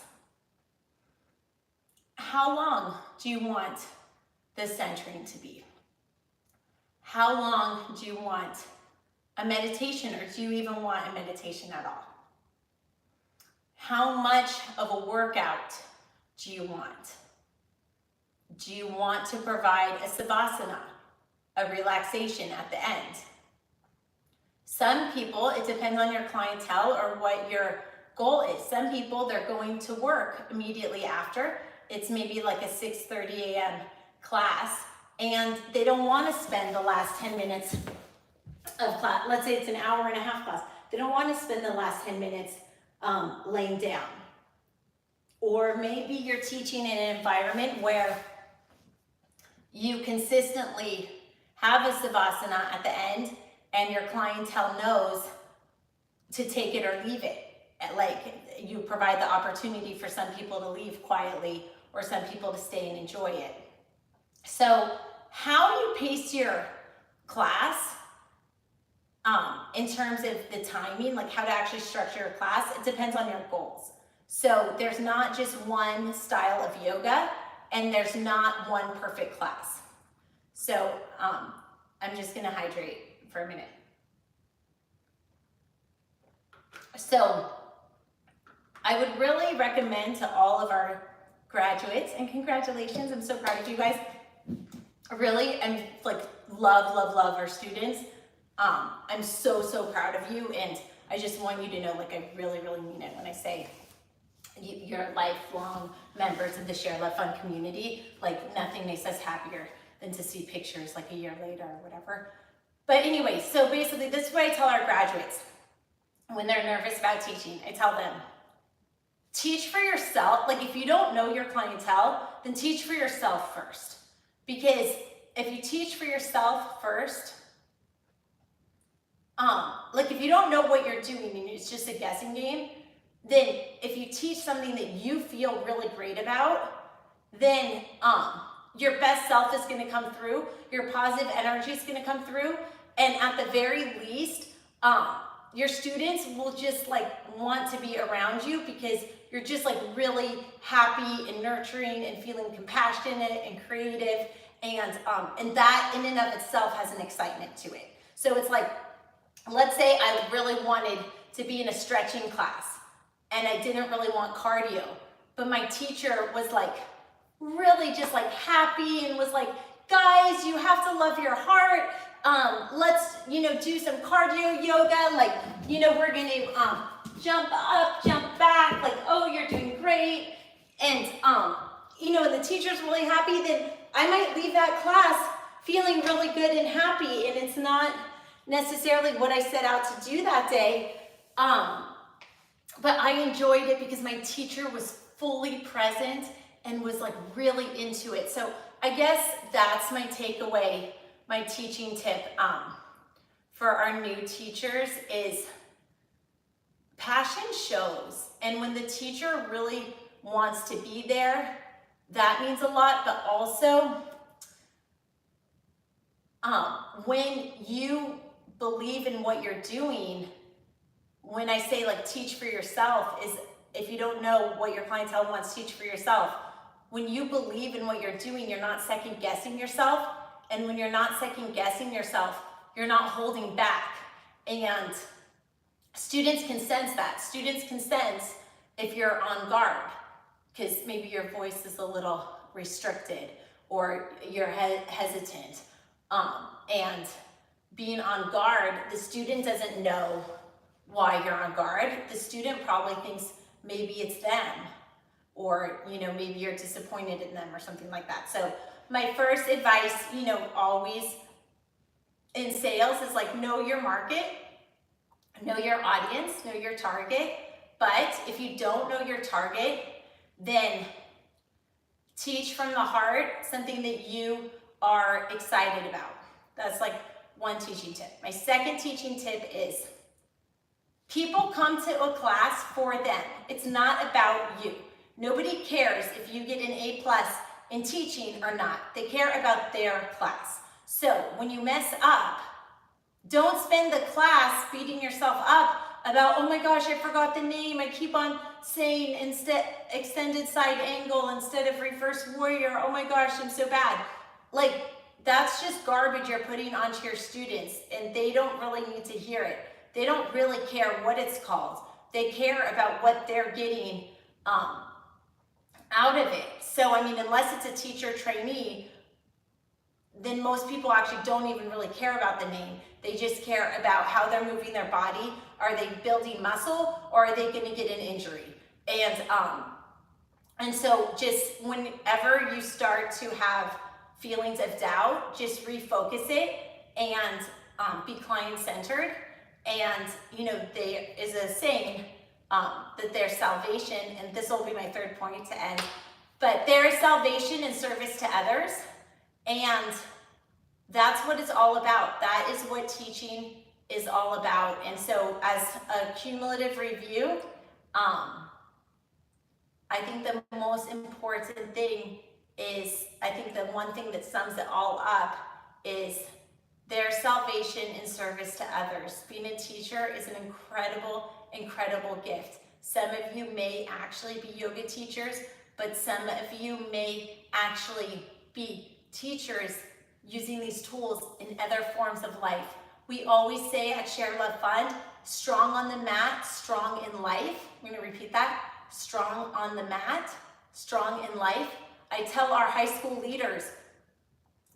how long do you want the centering to be? How long do you want a meditation, or do you even want a meditation at all? How much of a workout do you want? Do you want to provide a savasana, a relaxation at the end? Some people, it depends on your clientele or what your goal is. Some people, they're going to work immediately after. It's maybe like a 6:30 a.m. class, and they don't want to spend the last 10 minutes of class. Let's say it's an hour and a half class. They don't want to spend the last 10 minutes laying down. Or maybe you're teaching in an environment where you consistently have a savasana at the end, and your clientele knows to take it or leave it. Like, you provide the opportunity for some people to leave quietly or some people to stay and enjoy it. So how you pace your class in terms of the timing, like how to actually structure your class, it depends on your goals. So there's not just one style of yoga, and there's not one perfect class. So I'm just gonna hydrate for a minute. So I would really recommend to all of our graduates, and congratulations, I'm so proud of you guys. Really, I'm like, love our students. I'm so proud of you, and I just want you to know, like, I really mean it when I say you're lifelong members of the Share Love Fund community. Like, nothing makes us happier than to see pictures like a year later or whatever. But anyway, so basically this is what I tell our graduates when they're nervous about teaching. I tell them, teach for yourself. Like, if you don't know your clientele, then teach for yourself first. Because if you teach for yourself first, like, if you don't know what you're doing and it's just a guessing game, then if you teach something that you feel really great about, then your best self is going to come through, your positive energy is going to come through, and at the very least, your students will just like want to be around you because you're just like really happy and nurturing and feeling compassionate and creative, and that in and of itself has an excitement to it. So it's like, let's say I really wanted to be in a stretching class and I didn't really want cardio, but my teacher was like really just like happy and was like, guys, you have to love your heart. Let's, do some cardio yoga. Like, we're gonna jump up, jump back. Like, oh, you're doing great. And, and the teacher's really happy, then I might leave that class feeling really good and happy. And it's not necessarily what I set out to do that day. But I enjoyed it because my teacher was fully present and was like really into it. So I guess that's my takeaway, my teaching tip for our new teachers is passion shows. And when the teacher really wants to be there, that means a lot. But also, when you believe in what you're doing, when I say like teach for yourself, is if you don't know what your clientele wants, teach for yourself. When you believe in what you're doing, you're not second guessing yourself. And when you're not second guessing yourself, you're not holding back. And students can sense that. Students can sense if you're on guard, because maybe your voice is a little restricted or you're hesitant. And being on guard, the student doesn't know why you're on guard. The student probably thinks maybe it's them, or maybe you're disappointed in them or something like that. So my first advice, always in sales is like, know your market, know your audience, know your target. But if you don't know your target, then teach from the heart something that you are excited about. That's like one teaching tip. My second teaching tip is people come to a class for them. It's not about you. Nobody cares if you get an A+ in teaching or not. They care about their class. So when you mess up, don't spend the class beating yourself up about, oh my gosh, I forgot the name. I keep on saying instead extended side angle instead of reverse warrior. Oh my gosh, I'm so bad. Like, that's just garbage you're putting onto your students, and they don't really need to hear it. They don't really care what it's called. They care about what they're getting out of it. So, I mean, unless it's a teacher trainee, then most people actually don't even really care about the name. They just care about how they're moving their body. Are they building muscle, or are they gonna get an injury? And so just whenever you start to have feelings of doubt, just refocus it and be client-centered. And, there is a saying that there's salvation, and this will be my third point to end, but there is salvation in service to others, and that's what it's all about. That is what teaching is all about. And so as a cumulative review, I think the most important thing is, I think the one thing that sums it all up is their salvation in service to others. Being a teacher is an incredible, incredible gift Some of you may actually be yoga teachers, but some of you may actually be teachers using these tools in other forms of life. We always say at Share Love Fund, strong on the mat, strong in life. I'm gonna repeat that. Strong on the mat, strong in life. I tell our high school leaders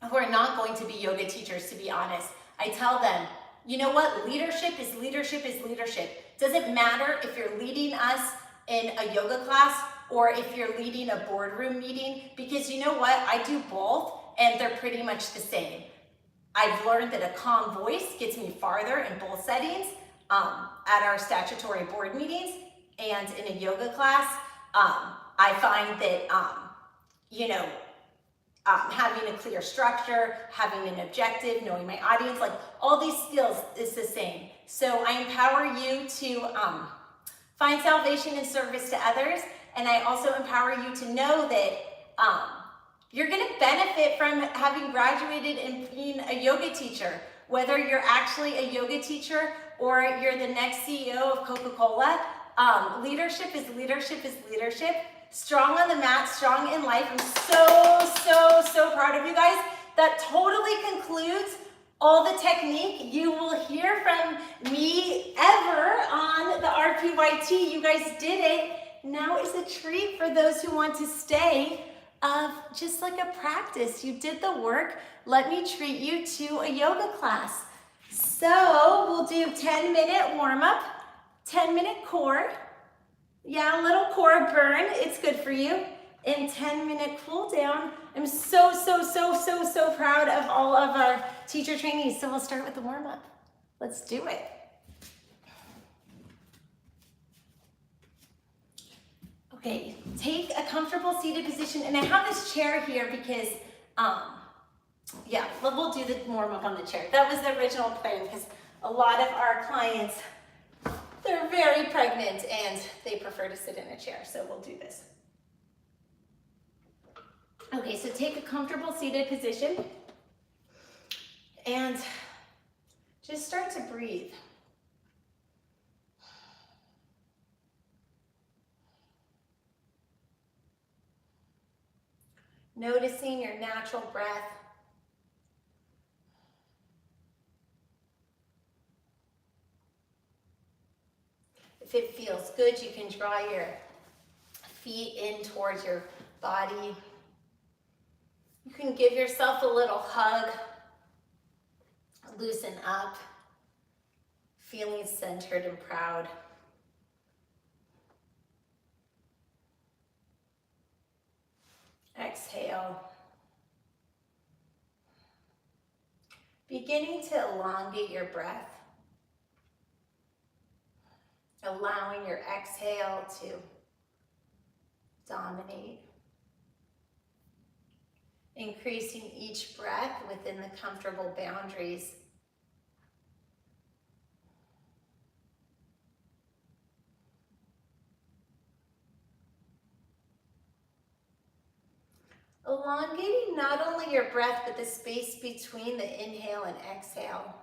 who are not going to be yoga teachers, to be honest, I tell them, you know what? Leadership is leadership is leadership. Doesn't matter if you're leading us in a yoga class or if you're leading a boardroom meeting, because you know what? I do both and they're pretty much the same. I've learned that a calm voice gets me farther in both settings, at our statutory board meetings and in a yoga class. I find that, having a clear structure, having an objective, knowing my audience, like all these skills is the same. So I empower you to find salvation and service to others. And I also empower you to know that you're gonna benefit from having graduated and being a yoga teacher, whether you're actually a yoga teacher or you're the next CEO of Coca-Cola. Leadership is leadership is leadership. Strong on the mat, strong in life. I'm so proud of you guys. That totally concludes all the technique you will hear from me ever on the RPYT. You guys did it. Now is a treat for those who want to stay of just like a practice. You did the work. Let me treat you to a yoga class. So we'll do 10-minute warm-up, 10-minute core. Yeah, a little core burn, it's good for you. And 10-minute cool down. I'm so proud of all of our teacher trainees. So we'll start with the warm-up. Let's do it. Okay, take a comfortable seated position. And I have this chair here because, we'll do the warm-up on the chair. That was the original plan because a lot of our clients, they're very pregnant and they prefer to sit in a chair, so we'll do this. Okay, so take a comfortable seated position and just start to breathe. Noticing your natural breath. If it feels good, you can draw your feet in towards your body. You can give yourself a little hug, loosen up, feeling centered and proud. Exhale. Beginning to elongate your breath. Allowing your exhale to dominate. Increasing each breath within the comfortable boundaries. Elongating not only your breath, but the space between the inhale and exhale.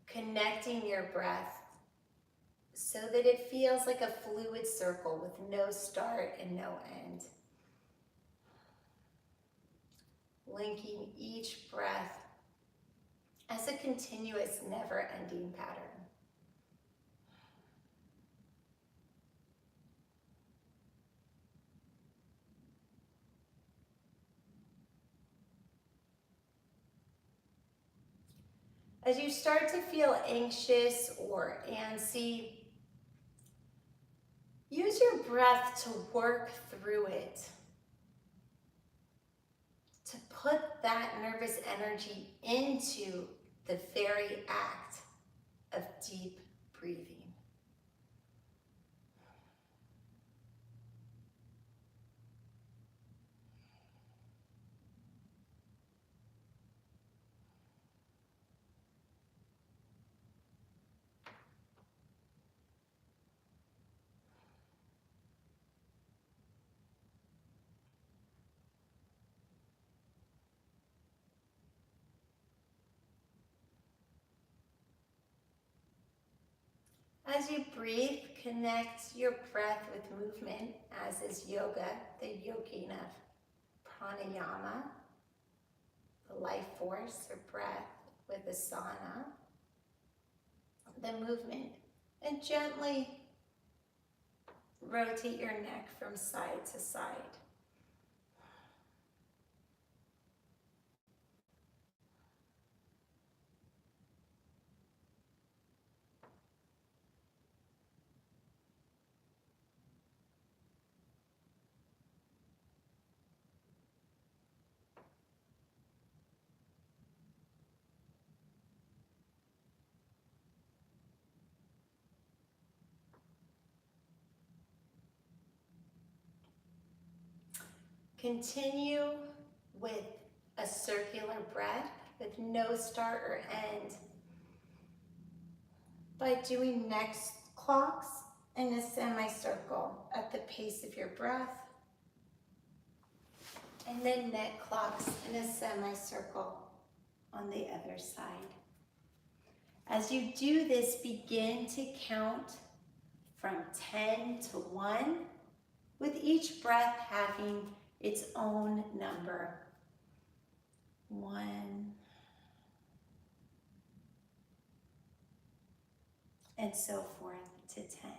Connecting your breath so that it feels like a fluid circle with no start and no end. Linking each breath as a continuous, never-ending pattern. As you start to feel anxious or antsy, use your breath to work through it. To put that nervous energy into the very act of deep breathing. As you breathe, connect your breath with movement, as is yoga, the yogin of pranayama, the life force or breath with asana, the movement, and gently rotate your neck from side to side. Continue with a circular breath with no start or end by doing neck clocks in a semicircle at the pace of your breath, and then neck clocks in a semicircle on the other side. As you do this, begin to count from 10 to 1, with each breath having its own number. 1, and so forth to 10.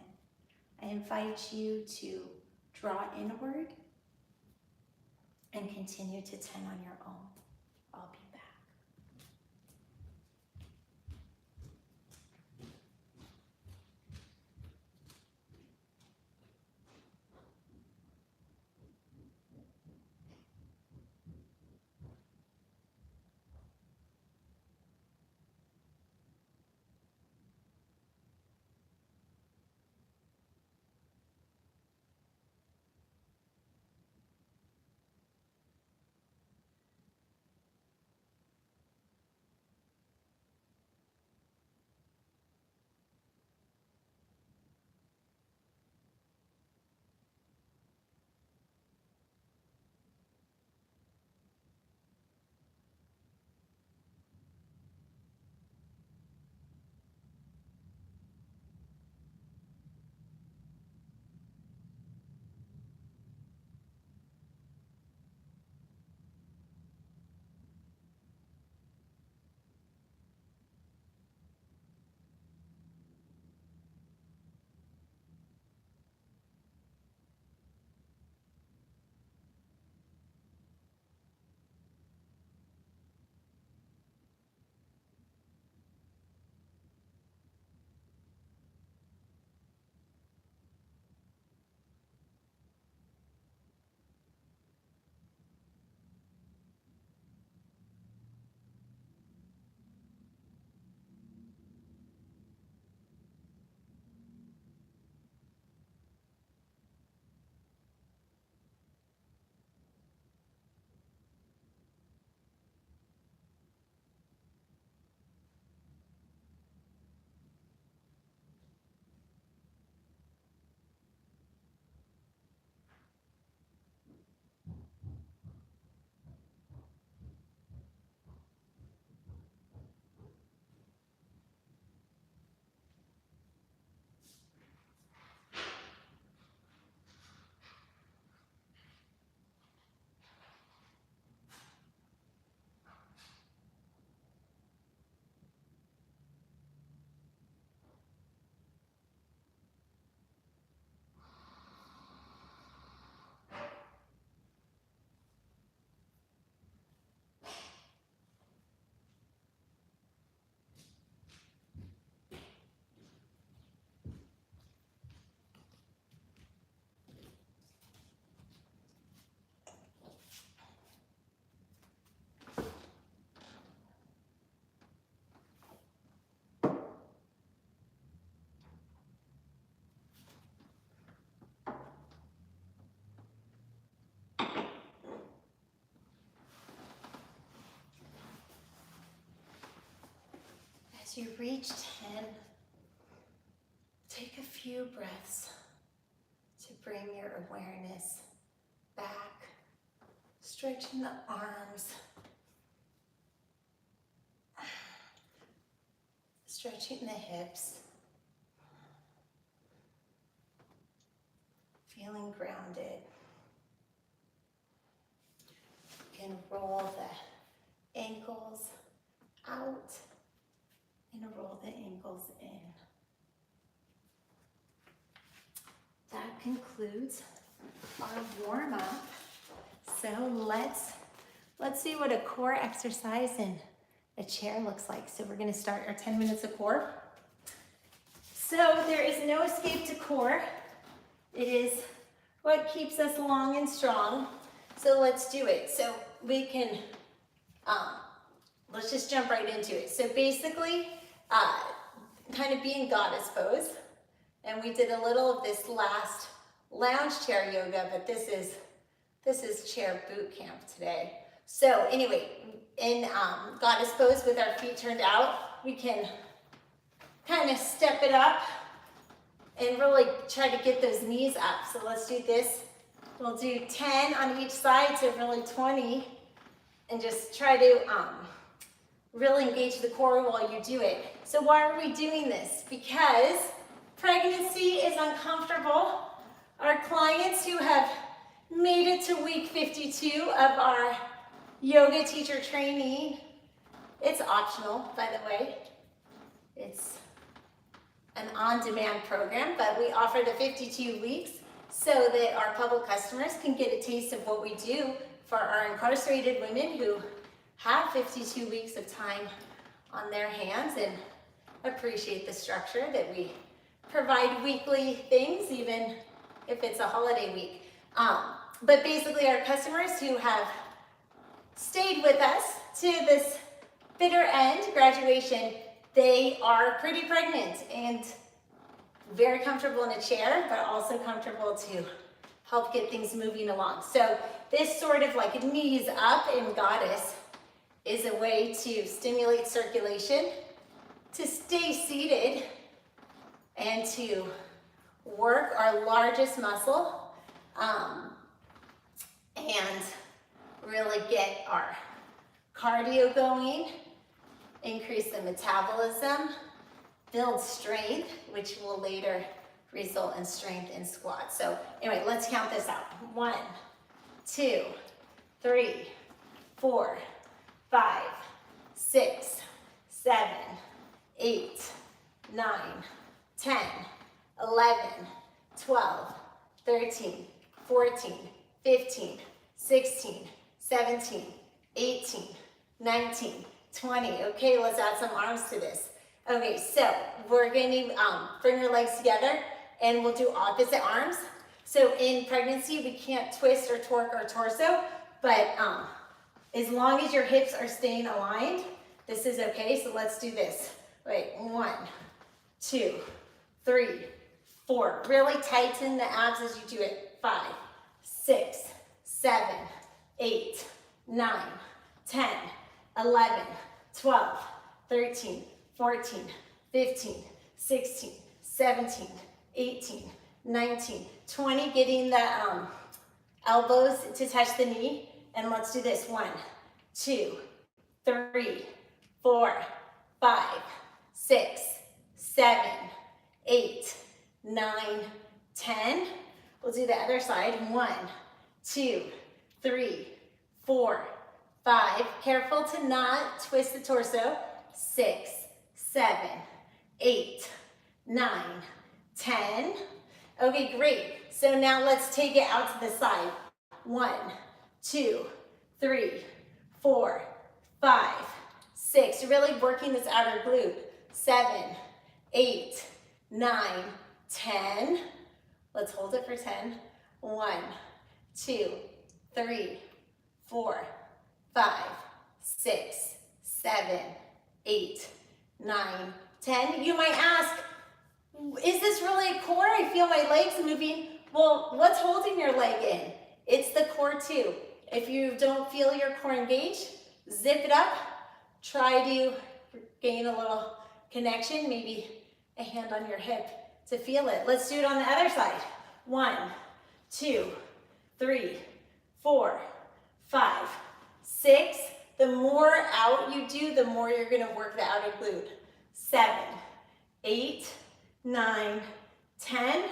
I invite you to draw inward and continue to 10 on your own. I'll be back. As you reach 10, take a few breaths to bring your awareness back, stretching the arms, stretching the hips, feeling grounded. You can roll the ankles out and roll the ankles in. That concludes our warm-up. So let's see what a core exercise in a chair looks like. So we're going to start our 10 minutes of core. So there is no escape to core. It is what keeps us long and strong. So let's do it. So we can, let's just jump right into it. So basically, kind of be in goddess pose. And we did a little of this last lounge chair yoga, but this is chair boot camp today. So anyway, in goddess pose with our feet turned out, we can kind of step it up and really try to get those knees up. So let's do this. We'll do 10 on each side, so really 20, and just try to really engage the core while you do it. So why are we doing this? Because pregnancy is uncomfortable. Our clients who have made it to week 52 of our yoga teacher training, it's optional, by the way. It's an on-demand program, but we offer the 52 weeks so that our public customers can get a taste of what we do for our incarcerated women who have 52 weeks of time on their hands and appreciate the structure that we provide weekly things, even if it's a holiday week. But basically our customers who have stayed with us to this bitter end, graduation, they are pretty pregnant and very comfortable in a chair, but also comfortable to help get things moving along. So this sort of like knees up in goddess is a way to stimulate circulation, to stay seated, and to work our largest muscle and really get our cardio going, increase the metabolism, build strength, which will later result in strength in squats. So anyway, let's count this out. 1, 2, 3, 4, 5, 6, 7, 8, 9, 10, 11, 12, 13, 14, 15, 16, 17, 18, 19, 20. Okay, let's add some arms to this. Okay, so we're going to bring your legs together and we'll do opposite arms. So in pregnancy, we can't twist or torque our torso, but as long as your hips are staying aligned, this is okay. So let's do this. Wait, 1, 2, 3, 4. Really tighten the abs as you do it. 5, 6, 7, 8, 9, 10, 11, 12, 13, 14, 15, 16, 17, 18, 19, 20. Getting the elbows to touch the knee. And let's do this. 1, 2, 3, 4, 5, 6, 7, 8, 9, 10. We'll do the other side. 1, 2, 3, 4, 5. Careful to not twist the torso. 6, 7, 8, 9, 10. Okay, great. So now let's take it out to the side. 1, 2, 3, 4, 5, 6. Really working this outer glute. 7, 8, 9, 10. Let's hold it for 10. 1, 2, 3, 4, 5, 6, 7, 8, 9, 10. You might ask, is this really a core? I feel my legs moving. Well, what's holding your leg in? It's the core too. If you don't feel your core engaged, zip it up. Try to gain a little connection, maybe a hand on your hip to feel it. Let's do it on the other side. 1, 2, 3, 4, 5, 6. The more out you do, the more you're going to work the outer glute. 7, 8, 9, 10.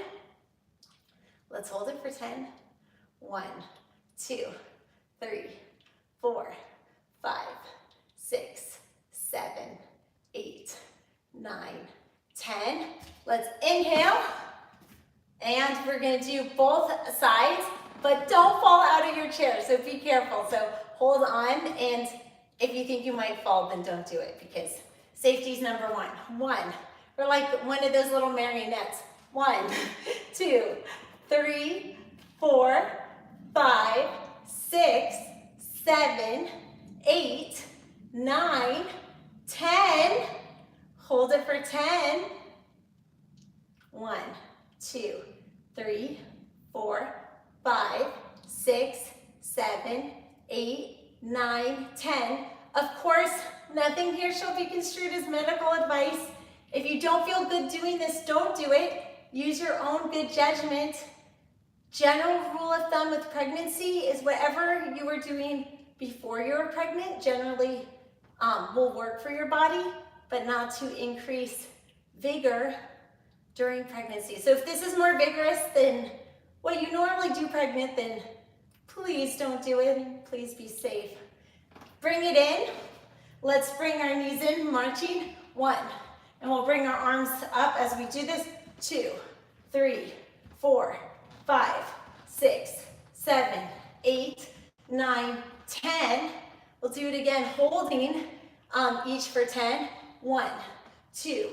Let's hold it for 10. 1, 2, 3, 4, 5, 6, 7, 8, 9, 10. Let's inhale. And we're gonna do both sides, but don't fall out of your chair, so be careful. So hold on, and if you think you might fall, then don't do it, because safety is number one. We're like one of those little marionettes. 1, 2, 3, 4, 5, 6, 7, 8, 9, 10. Hold it for 10. 1, 2, 3, 4, 5, 6, 7, 8, 9, 10. Of course, nothing here shall be construed as medical advice. If you don't feel good doing this, don't do it. Use your own good judgment. General rule of thumb with pregnancy is whatever you were doing before you were pregnant generally will work for your body, but not to increase vigor during pregnancy. So if this is more vigorous than what you normally do pregnant, then please don't do it. Please be safe. Bring it in. Let's bring our knees in, marching. 1, and we'll bring our arms up as we do this. 2, 3, 4, 5, 6, 7, 8, 9, 10. We'll do it again, holding each for 10. 1, 2,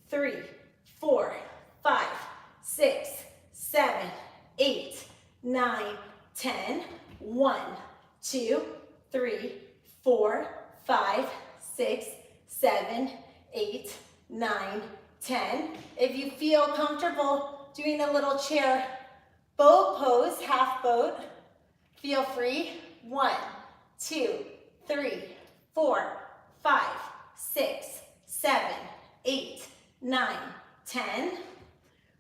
3, 4, 5, 6, 7, 8, 9, 10. 1, 2, 3, 4, 5, 6, 7, 8, 9, 10. If you feel comfortable doing a little chair boat pose, half boat, feel free. 1, 2, 3, 4, 5, 6, 7, 8, 9, 10.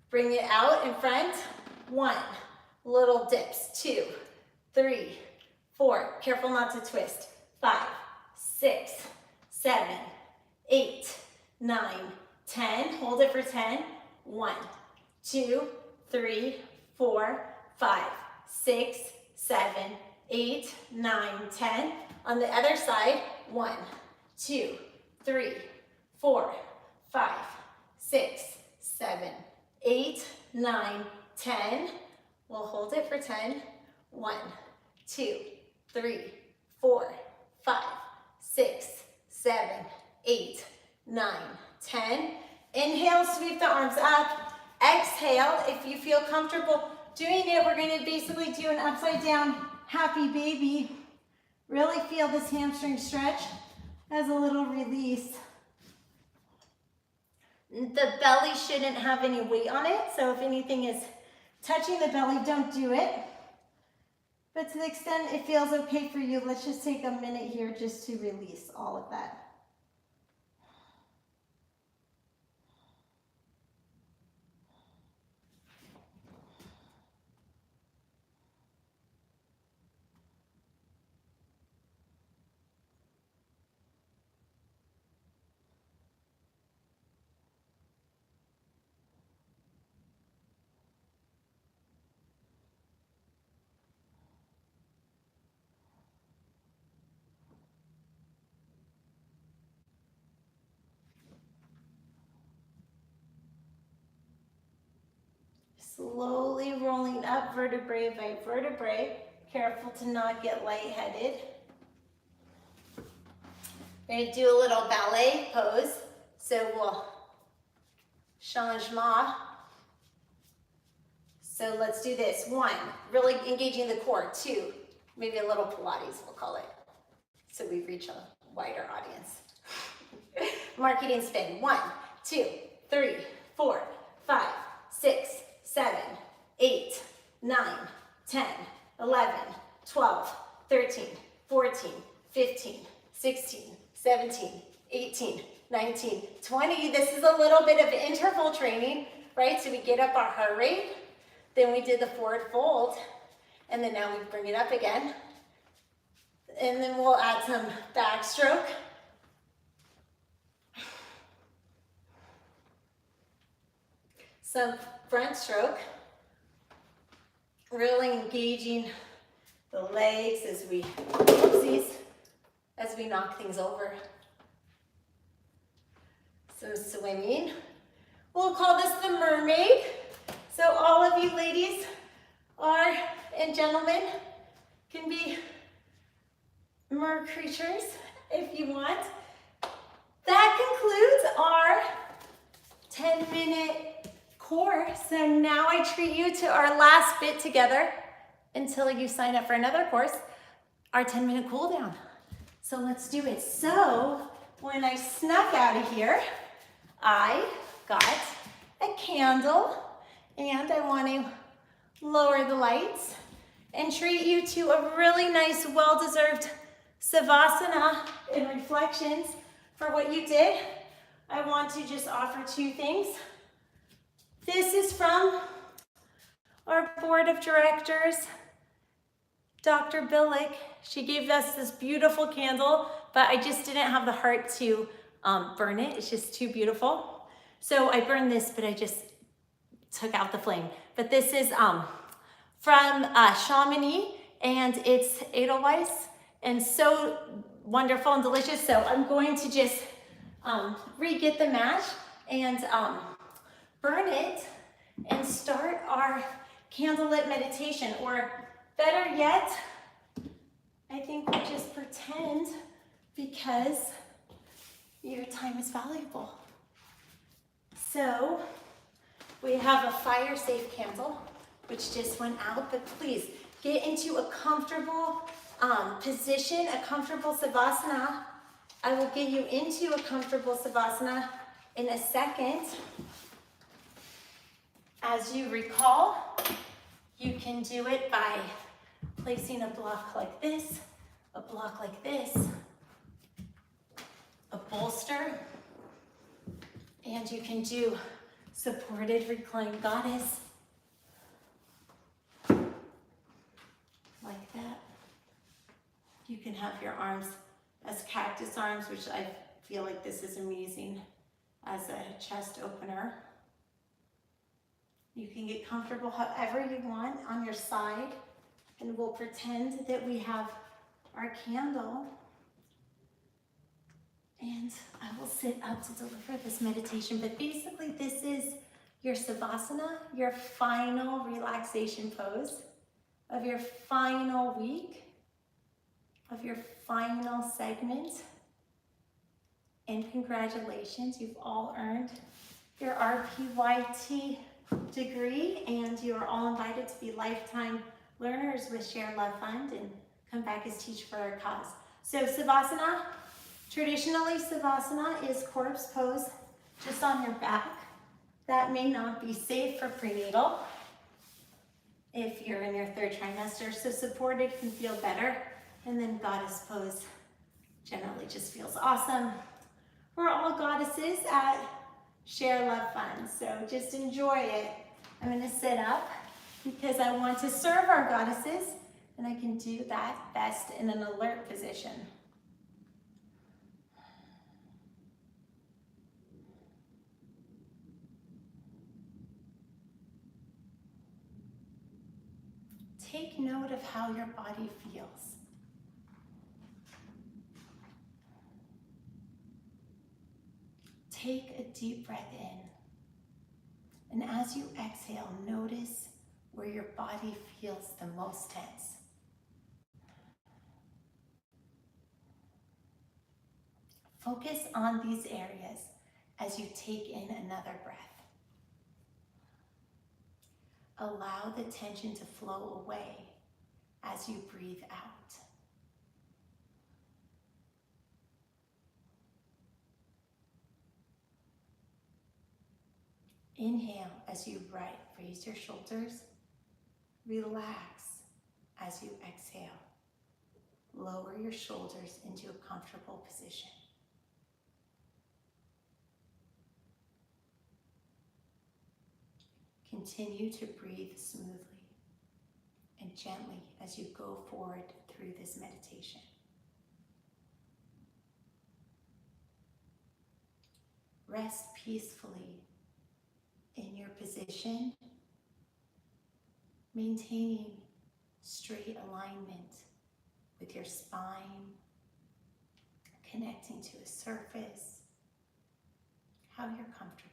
Bring it out in front. 1, little dips. 2, 3, 4. Careful not to twist. 5, 6, 7, 8, 9, 10. Hold it for 10. 1, 2, 3, 4, 5, 6, 7, 8, 9, 10. On the other side, 1, 2, 3, 4, 5, 6, 7, 8, 9, 10. We'll hold it for 10. 1, 2, 3, 4, 5, 6, 7, 8, 9, 10. Inhale, sweep the arms up. Exhale, if you feel comfortable doing it, we're going to basically do an upside down happy baby. Really feel this hamstring stretch as a little release. The belly shouldn't have any weight on it, so if anything is touching the belly, don't do it. But to the extent it feels okay for you, let's just take a minute here just to release all of that. Slowly rolling up vertebrae by vertebrae. Careful to not get lightheaded. We're going to do a little ballet pose. So we'll changement. So let's do this. 1, really engaging the core. 2, maybe a little Pilates, we'll call it. So we reach a wider audience. Marketing spin. 1, 2, 3, 4, 5, 6, 7, 8, 9, 10, 11, 12, 13, 14, 15, 16, 17, 18, 19, 20. This is a little bit of interval training, right? So we get up our heart rate, then we did the forward fold, and then now we bring it up again. And then we'll add some backstroke. Some front stroke. really engaging the legs as we, as we knock things over. So swimming. We'll call this the mermaid. So all of you ladies and gentlemen can be mer creatures if you want. That concludes our 10-minute course. So now I treat you to our last bit together until you sign up for another course, our 10-minute cool down. So let's do it. So when I snuck out of here, I got a candle and I want to lower the lights and treat you to a really nice, well-deserved Savasana in reflections for what you did. I want to just offer two things. This is from our board of directors, Dr. Billick. She gave us this beautiful candle, but I just didn't have the heart to burn it. It's just too beautiful. So I burned this, but I just took out the flame. But this is from Chamonix, and it's Edelweiss, and so wonderful and delicious. So I'm going to just re-get the match and burn it and start our candlelit meditation. Or better yet, I think we'll just pretend, because your time is valuable. So we have a fire safe candle, which just went out, but please get into a comfortable position, a comfortable Savasana. I will get you into a comfortable Savasana in a second. As you recall, you can do it by placing a block like this, a block like this, a bolster, and you can do supported reclined goddess, like that. You can have your arms as cactus arms, which I feel like this is amazing as a chest opener. You can get comfortable however you want on your side, and we'll pretend that we have our candle, and I will sit up to deliver this meditation. But basically, this is your Savasana, your final relaxation pose of your final week, of your final segment. And congratulations, you've all earned your RPYT degree, and you are all invited to be lifetime learners with ShareLove and come back as Teach for Our Cause. So Savasana, traditionally Savasana is corpse pose just on your back. That may not be safe for prenatal if you're in your third trimester, so supported can feel better. And then goddess pose generally just feels awesome. We're all goddesses at Share Love Fund, so just enjoy it. I'm gonna sit up because I want to serve our goddesses, and I can do that best in an alert position. Take note of how your body feels. Take a deep breath in. And as you exhale, notice where your body feels the most tense. Focus on these areas as you take in another breath. Allow the tension to flow away as you breathe out. Inhale as you raise your shoulders. Relax as you exhale. Lower your shoulders into a comfortable position. Continue to breathe smoothly and gently as you go forward through this meditation. Rest peacefully in your position maintaining straight alignment with your spine, connecting to a surface, how you're comfortable.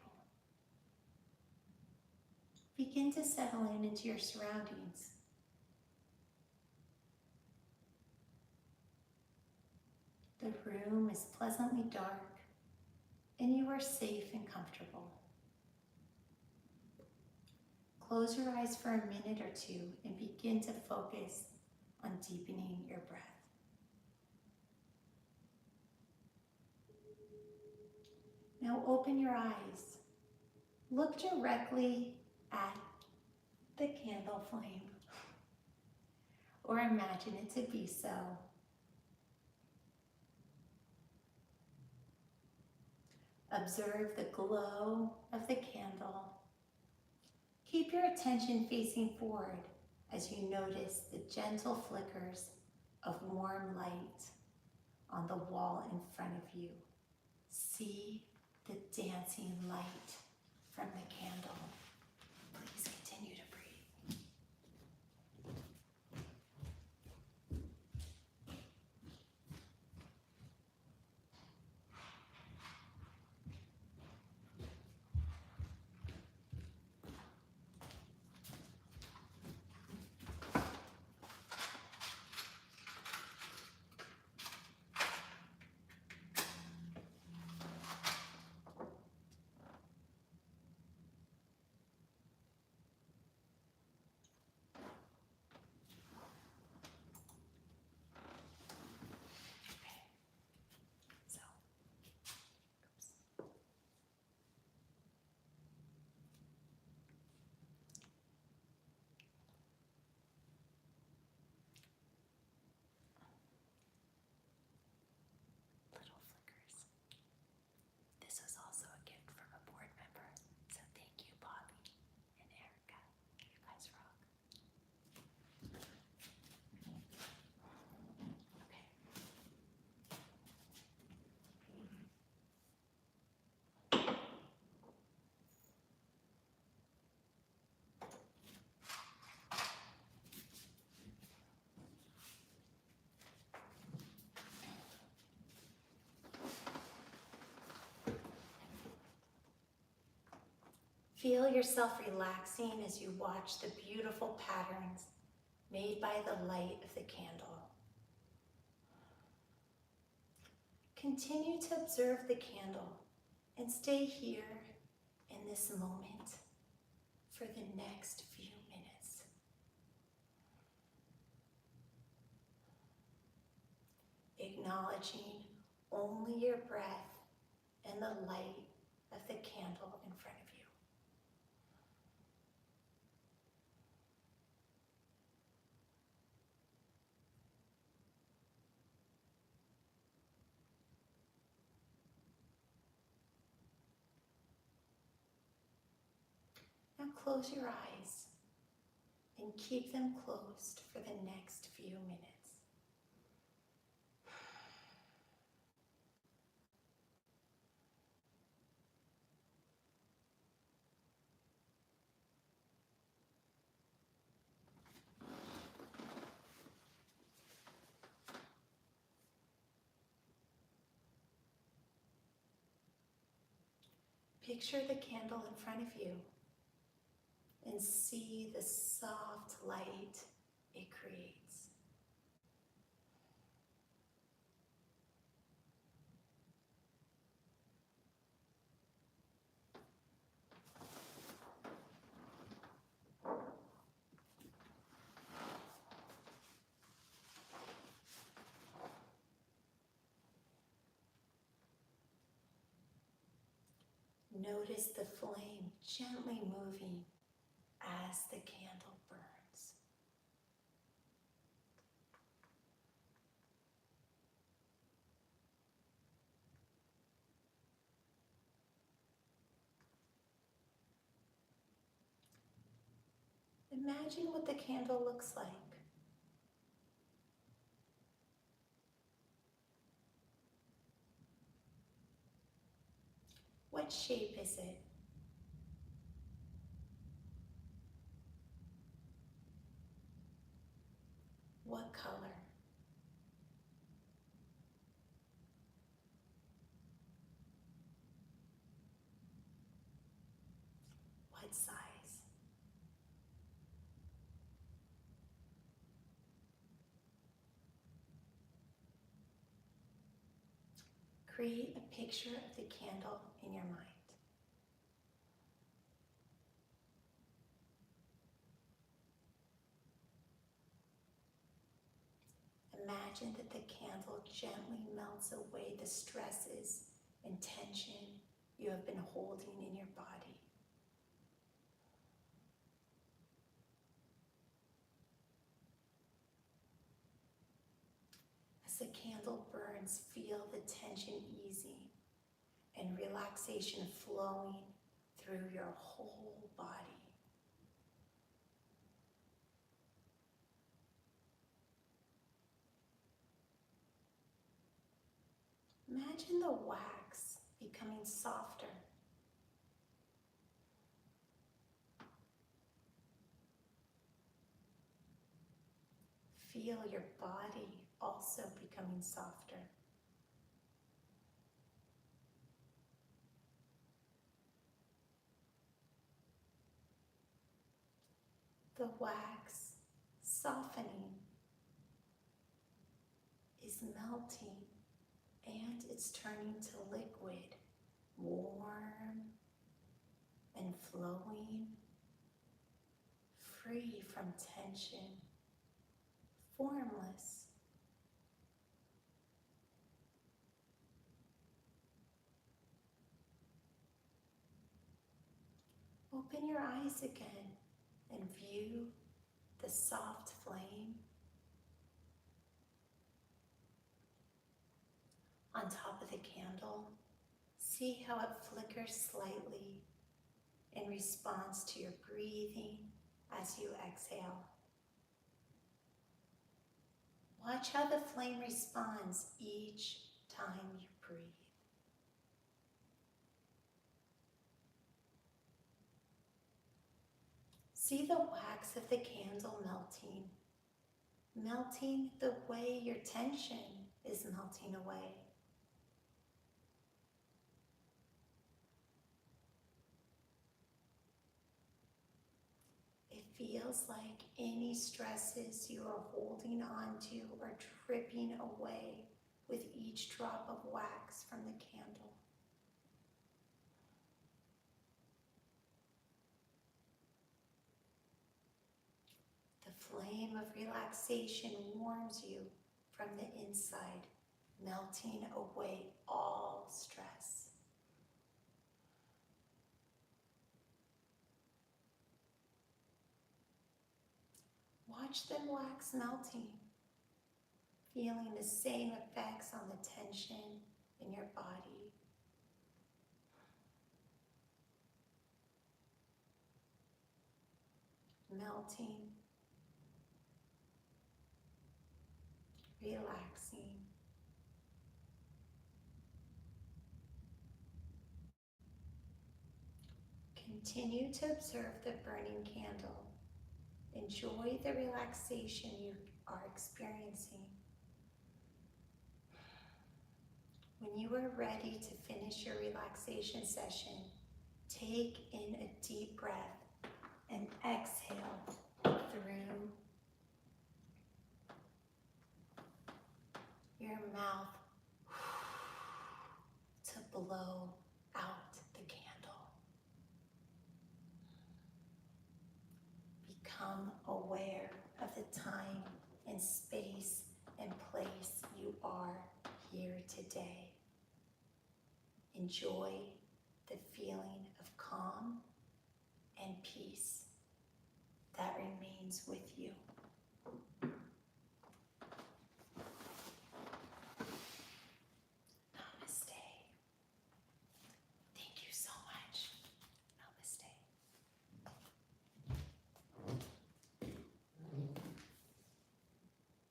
Begin to settle into your surroundings. The room is pleasantly dark and you are safe and comfortable. Close your eyes for a minute or two and begin to focus on deepening your breath. Now open your eyes. Look directly at the candle flame, or imagine it to be so. Observe the glow of the candle. Keep your attention facing forward as you notice the gentle flickers of warm light on the wall in front of you. See the dancing light from the candle. Please continue to breathe. This was also a gift from a board member, so thank you, Bobby and Erica. You guys rock. Okay. Feel yourself relaxing as you watch the beautiful patterns made by the light of the candle. Continue to observe the candle and stay here in this moment for the next few minutes. Acknowledging only your breath and the light of the candle in front of you. Now close your eyes and keep them closed for the next few minutes. Picture the candle in front of you and see the soft light it creates. Notice the flame gently moving as the candle burns. Imagine what the candle looks like. What shape is it? What color? What size? Create a picture of the candle in your mind. Imagine that the candle gently melts away the stresses and tension you have been holding in your body. As the candle burns, feel the tension easing and relaxation flowing through your whole body. Imagine the wax becoming softer. Feel your body also becoming softer. The wax softening is melting and it's turning to liquid, warm and flowing, free from tension, formless. Open your eyes again and view the soft flame on top of the candle. See how it flickers slightly in response to your breathing as you exhale. Watch how the flame responds each time you breathe. See the wax of the candle melting the way your tension is melting away. It feels like any stresses you are holding on to are dripping away with each drop of wax from the candle. The flame of relaxation warms you from the inside, melting away all stress. Watch the wax melting, feeling the same effects on the tension in your body. Melting, relaxing. Continue to observe the burning candle. Enjoy the relaxation you are experiencing. When you are ready to finish your relaxation session, take in a deep breath and exhale through your mouth to blow out the candle. Become aware of the time and space and place you are here today. Enjoy the feeling of calm and peace that remains with you.